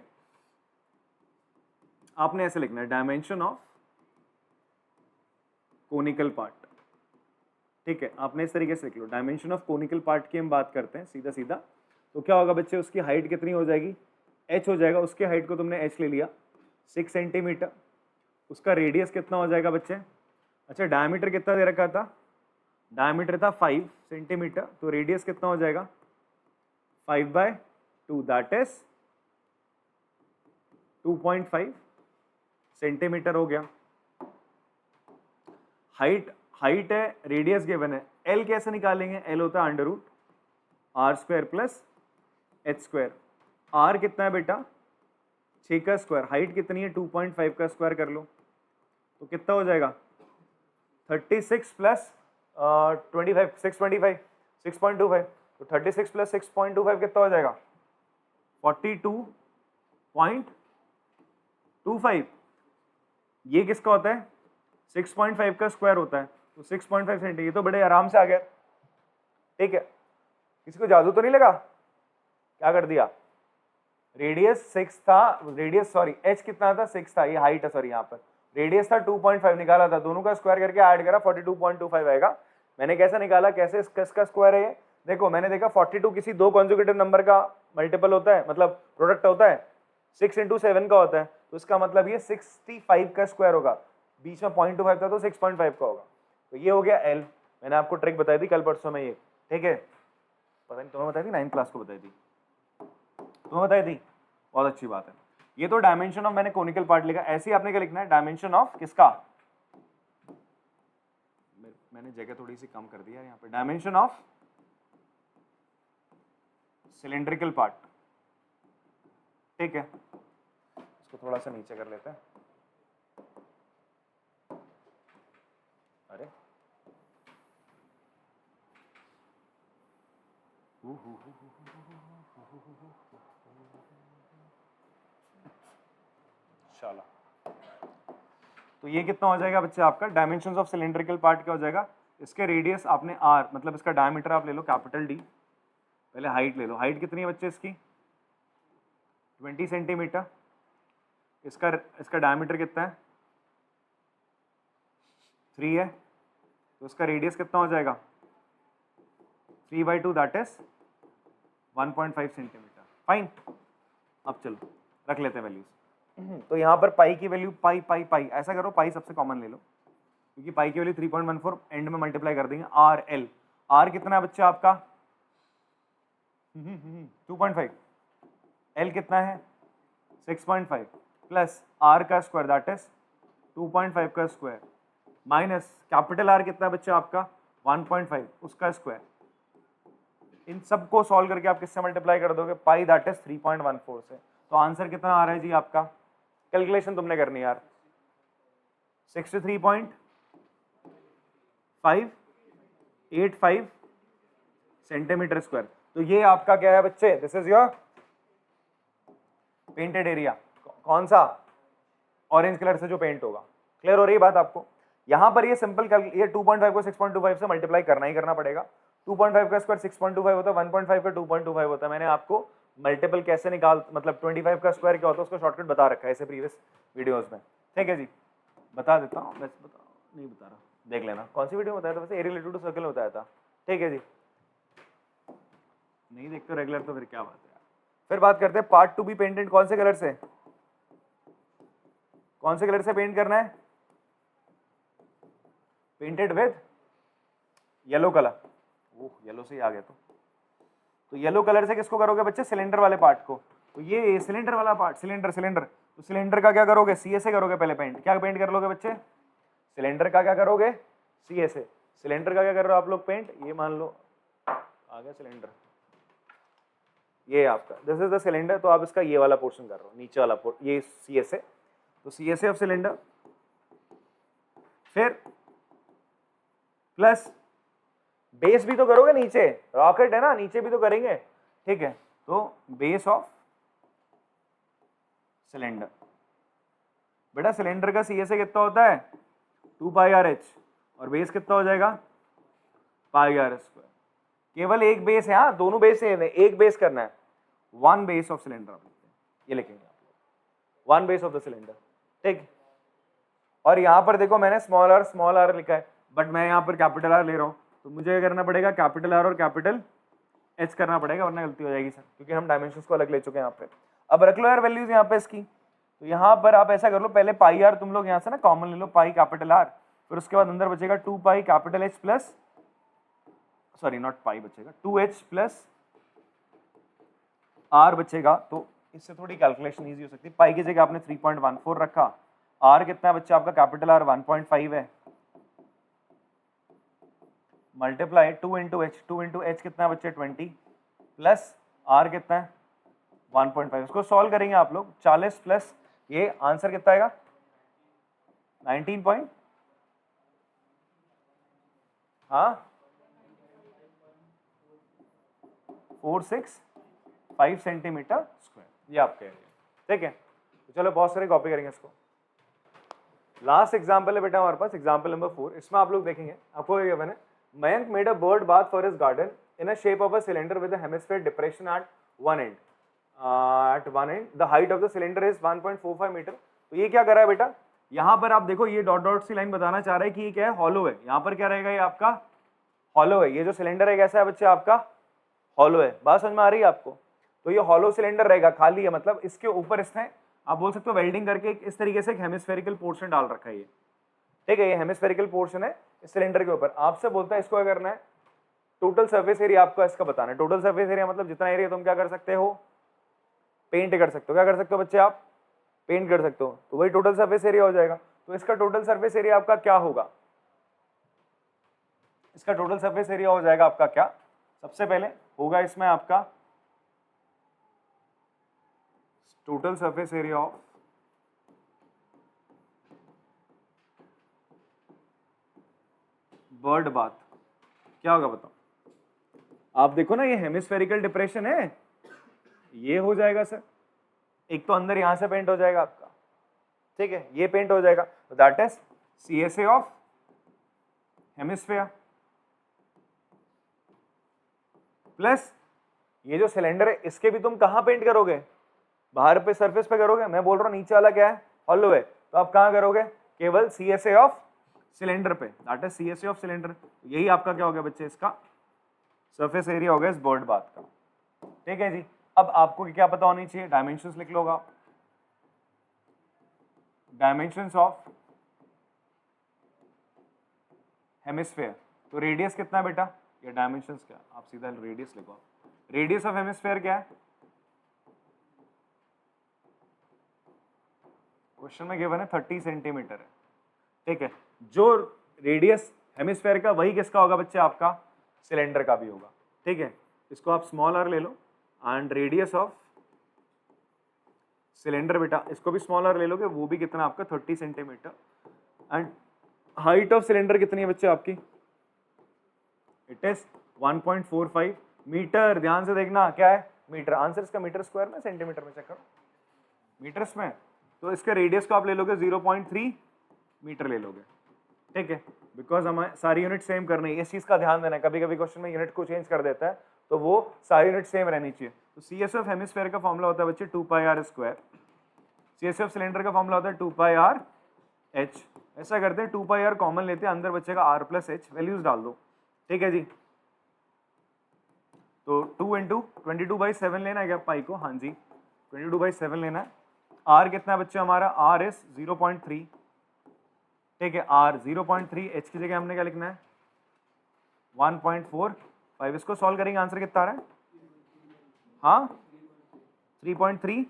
आपने ऐसे लिखना है, डायमेंशन ऑफ कोनिकल पार्ट, ठीक है। आपने इस तरीके से लिख लो, डायमेंशन ऑफ कोनिकल पार्ट की हम बात करते हैं सीधा सीधा। तो क्या होगा बच्चे, उसकी हाइट कितनी हो जाएगी, h हो जाएगा। उसके हाइट को तुमने h ले लिया 6 सेंटीमीटर। उसका रेडियस कितना हो जाएगा बच्चे, अच्छा डायमीटर कितना दे रखा था, डायमीटर था 5 सेंटीमीटर, तो रेडियस कितना हो जाएगा 5/2, दैट इज 2.5 सेंटीमीटर हो गया। हाइट है, रेडियस गिवन है। एल कैसे निकालेंगे, एल होता है under root r square plus h square. R कितना है बेटा 6 का स्क्वायर, हाइट कितनी है 2.5 का स्क्वायर कर लो, तो कितना हो जाएगा 36 प्लस 25, 625, 6.25, तो 36 प्लस 6.25 कितना हो जाएगा 42.25। ये किसका होता है 6.5 का स्क्वायर होता है, तो 6.5 सेंटीमीटर। ये तो बड़े आराम से आ गया, ठीक है। किसी को जादू तो नहीं लगा, क्या कर दिया, रेडियस 6 था, रेडियस सॉरी एच कितना था 6 था, ये हाइट है सॉरी, यहाँ पर रेडियस था 2.5 निकाला था, दोनों का स्क्वायर करके ऐड करा 42.25 आएगा। मैंने कैसे निकाला, कैसे इसका स्क्वायर है ये, देखो मैंने देखा 42 किसी दो कॉन्जुगेटिव नंबर का मल्टीपल होता है, मतलब प्रोडक्ट होता है, 6 × 7 का होता है, तो इसका मतलब ये 65 का स्क्वायर होगा, बीच में 0.25 था तो 6.5 का होगा, तो ये हो गया L। मैंने आपको ट्रिक बताई थी कल परसों में ये, ठीक है, पता नहीं तुम्हें बताई थी, 9th क्लास को बताई थी, तुम्हें बताई थी, बहुत अच्छी बात है। ये तो डायमेंशन ऑफ मैंने कोनिकल पार्ट लिखा, ऐसे ही आपने क्या लिखना है, डायमेंशन ऑफ किसका, मैंने जगह थोड़ी सी कम कर दी है यहाँ पे, डायमेंशन ऑफ सिलेंड्रिकल पार्ट, ठीक है, इसको थोड़ा सा नीचे कर लेते हैं, अरे चलो, तो ये कितना हो जाएगा बच्चे आपका, डायमेंशंस ऑफ सिलेंड्रिकल पार्ट क्या हो जाएगा, इसके रेडियस आपने r, मतलब इसका डायमीटर आप ले लो कैपिटल D, पहले हाइट ले लो, हाइट कितनी है बच्चे इसकी 20 सेंटीमीटर, इसका डायमीटर कितना है 3 है, तो इसका रेडियस कितना हो जाएगा 3/2 दैट इज 1.5 सेंटीमीटर, फाइन। अब चलो रख लेते हैं वैल्यूज, तो यहाँ पर पाई की वैल्यू पाई पाई पाई, ऐसा करो पाई सबसे कॉमन ले लो, क्योंकि पाई की वैल्यू 3.14 एंड में मल्टीप्लाई कर देंगे, आर एल, आर कितना है बच्चे आपका 2.5, एल कितना है 6.5 प्लस आर का स्क्वायर दैट इज 2.5 का स्क्वायर माइनस कैपिटल आर कितना है बच्चे आपका 1.5 उसका स्क्वायर, इन सबको सॉल्व करके आप किससे मल्टीप्लाई कर दोगे, पाई दैट इज 3.14 से, तो आंसर कितना आ रहा है जी आपका, कैलकुलेशन तुमने करनी यार, 63.585 सेंटीमीटर स्क्वायर, तो ये आपका क्या है बच्चे, this is your painted area, कौन सा ऑरेंज कलर से जो पेंट होगा, क्लियर हो रही है बात आपको। यहां पर ये सिंपल ये 2.5 को 6.25 से मल्टीप्लाई करना ही करना पड़ेगा, 2.5 का स्क्वायर 6.25 होता है, 1.5 का 2.25 होता है, मैंने आपको मल्टीपल कैसे निकाल, मतलब 25 का स्क्वायर क्या होता है उसका शॉर्टकट बता रखा है ऐसे प्रीवियस वीडियोस में, ठीक है जी, बता देता हूँ, बस बता नहीं बता रहा, देख लेना कौन सी वीडियो में बताया था, वैसे एरिया रिलेटेड टू सर्कल में बताया था, ठीक है जी, नहीं देखते रेगुलर तो फिर क्या बात है। फिर बात करते हैं पार्ट टू बी पेंटेड कौन से कलर से, कौन से कलर से पेंट करना है, painted with yellow colour, oh yellow से ही आ गया, तो येलो कलर से किसको करोगे बच्चे, सिलेंडर वाले पार्ट को, तो ये सिलेंडर वाला पार्ट, सिलेंडर सिलेंडर, तो सिलेंडर का क्या करोगे, सी से करोगे पहले पेंट, क्या पेंट कर लोगे बच्चे, सिलेंडर का क्या करोगे सी से, सिलेंडर का क्या कर रहे हो आप लोग पेंट, ये मान लो आ गया सिलेंडर, ये आपका दिस इज द सिलेंडर, तो आप इसका ये वाला पोर्शन कर रहे हो, नीचे वाला पोर्शन ये सी से, तो सी से ऑफ सिलेंडर, फिर प्लस बेस भी तो करोगे नीचे, रॉकेट है ना नीचे भी तो करेंगे, ठीक है, तो बेस ऑफ सिलेंडर, बेटा सिलेंडर का सी से कितना होता है 2πrh और बेस कितना हो जाएगा πr², केवल एक बेस है, हाँ दोनों बेस है, एक बेस करना है, वन बेस ऑफ सिलेंडर आप लिखते हैं, ये लिखेंगे आप लोग, one base of the cylinder, ठीक। और यहां पर देखो मैंने स्मॉल आर लिखा है, बट मैं यहाँ पर कैपिटल आर ले रहा हूँ, तो मुझे क्या करना पड़ेगा, कैपिटल आर और कैपिटल एच करना पड़ेगा, वरना गलती हो जाएगी सर, क्योंकि हम डायमेंशंस को अलग ले चुके हैं यहाँ पे। अब रख लो यार वैल्यूज यहाँ पे इसकी, तो यहाँ पर आप ऐसा कर लो, पहले पाई आर तुम लोग यहाँ से ना कॉमन ले लो, पाई कैपिटल आर, फिर उसके बाद अंदर बचेगा 2π capital H plus, sorry not pi बचेगा 2h प्लस आर बचेगा, तो इससे थोड़ी कैलकुलेशन इजी हो सकती है, पाई की जगह आपने 3.14 रखा, आर कितना है बच्चा आपका कैपिटल आर 1.5 है, मल्टीप्लाई 2 इंटू एच कितना है बच्चे 20 प्लस आर कितना है 1.5, इसको सॉल्व करेंगे आप लोग, 40 प्लस ये आंसर कितना आएगा 19 हाँ 465 सेंटीमीटर स्क्वायर, ये आप कह रहे हैं, ठीक है। तो चलो बहुत सारे कॉपी करेंगे इसको। लास्ट एग्जाम्पल है बेटा हमारे पास, एग्जाम्पल नंबर 4, इसमें आप लोग देखेंगे, आपको ये मैंने Mayank made a bird bath for his garden in a shape of a cylinder with a hemisphere depression at one end. The height of the cylinder is 1.45 metre. तो ये क्या कर रहा है बेटा, यहाँ पर आप देखो ये डॉट डॉट सी लाइन बताना चाह रहा है कि ये क्या है, हॉलो है, यहाँ पर क्या रहेगा ये आपका हॉलो है, ये जो सिलेंडर है कैसा है बच्चे आपका, हॉलो है। बात समझ में आ रही है आपको? तो ये हॉलो सिलेंडर रहेगा, खाली है, मतलब इसके ऊपर इसने आप बोल सकते हो वेल्डिंग करके इस तरीके से एक हेमिस्फेरिकल पोर्शन डाल रखा है ये, ठीक है, ये हेमिस्फेरिकल पोर्शन है इस सिलेंडर के ऊपर। आपसे बोलता है इसको क्या करना है, टोटल सरफेस एरिया आपको इसका बताना है। टोटल सरफेस एरिया मतलब जितना एरिया तुम क्या कर सकते हो, पेंट कर सकते हो। क्या कर सकते हो बच्चे आप, पेंट कर सकते हो, तो वही टोटल सरफेस एरिया हो जाएगा। तो इसका टोटल सरफेस एरिया आपका क्या होगा, इसका टोटल सरफेस एरिया हो जाएगा आपका क्या, सबसे पहले होगा इसमें आपका total surface area of bird bath. क्या होगा बताओ, आप देखो ना ये हेमिस्फेरिकल डिप्रेशन है, ये हो जाएगा सर, एक तो अंदर यहां से पेंट हो जाएगा आपका, ठीक है, ये पेंट हो जाएगा, तो that is CSA of hemisphere plus ये जो सिलेंडर है इसके भी तुम कहां पेंट करोगे, बाहर पे सरफेस पे करोगे। मैं बोल रहा हूं नीचे वाला क्या है, हॉलो है, तो आप कहां करोगे, केवल CSA ऑफ सिलेंडर पे, that is CSA of cylinder. यही आपका क्या हो गया बच्चे, इसका सरफेस एरिया हो गया इस बर्ड बाथ का, ठीक है जी। अब आपको क्या पता होनी चाहिए, डायमेंशंस लिख लो आप, डायमेंशंस ऑफ हेमिस्फेयर। तो रेडियस कितना है बेटा, या डायमेंशंस क्या, आप सीधा रेडियस लिखो, रेडियस ऑफ हेमिस्फेयर क्या है, क्वेश्चन में गिवन है 30 सेंटीमीटर है, ठीक है। जो रेडियस हेमिस्फेयर का वही किसका होगा बच्चे, आपका सिलेंडर का भी होगा, ठीक है। इसको आप स्मॉल r ले लो, एंड रेडियस ऑफ सिलेंडर बेटा इसको भी स्मॉल r ले लोगे, वो भी कितना आपका 30 centimetre. And height of cylinder कितनी है बच्चे आपकी, इट इज 1.45 मीटर। ध्यान से देखना क्या है, मीटर, आंसर इसका मीटर स्क्वायर में, सेंटीमीटर में चेक करो, मीटर्स में। तो इसके रेडियस को आप ले लोगे 0.3 मीटर ले लोगे, ठीक है, बिकॉज हमें सारी यूनिट सेम करनी है, इस चीज का ध्यान देना है। कभी कभी क्वेश्चन में यूनिट को चेंज कर देता है, तो वो सारी यूनिट सेम रहनी चाहिए। तो CSA ऑफ हेमिस्फेयर का फॉर्मूला होता है बच्चे 2πr square, CSA of cylinder का फॉर्मूला होता है 2πr/h। ऐसा करते हैं 2πr कॉमन लेते हैं, अंदर बचेगा r+h, वैल्यूज डाल दो, ठीक है जी। तो 2 × 22/7 लेना है क्या पाई को, हाँ जी 22/7 लेना है। r कितना है बच्चे हमारा, r इज 0.3, ठीक है, r 0.3, h की जगह हमने क्या लिखना है 1.45। इसको सॉल्व करेंगे, आंसर कितना आ रहा है, हाँ 3.3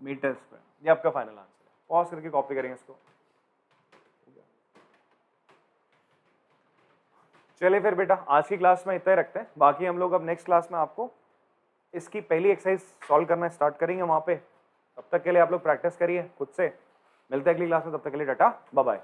मीटर स्क्वायर, ये आपका फाइनल आंसर है। पॉज करके कॉपी करेंगे इसको। चलिए फिर बेटा आज की क्लास में इतना ही रखते हैं, बाकी हम लोग अब नेक्स्ट क्लास में आपको इसकी पहली एक्सरसाइज सॉल्व करना स्टार्ट करेंगे वहाँ पे। तब तक के लिए आप लोग प्रैक्टिस करिए खुद से, मिलते हैं अगली क्लास में, तब तक के लिए टाटा बाय बाय।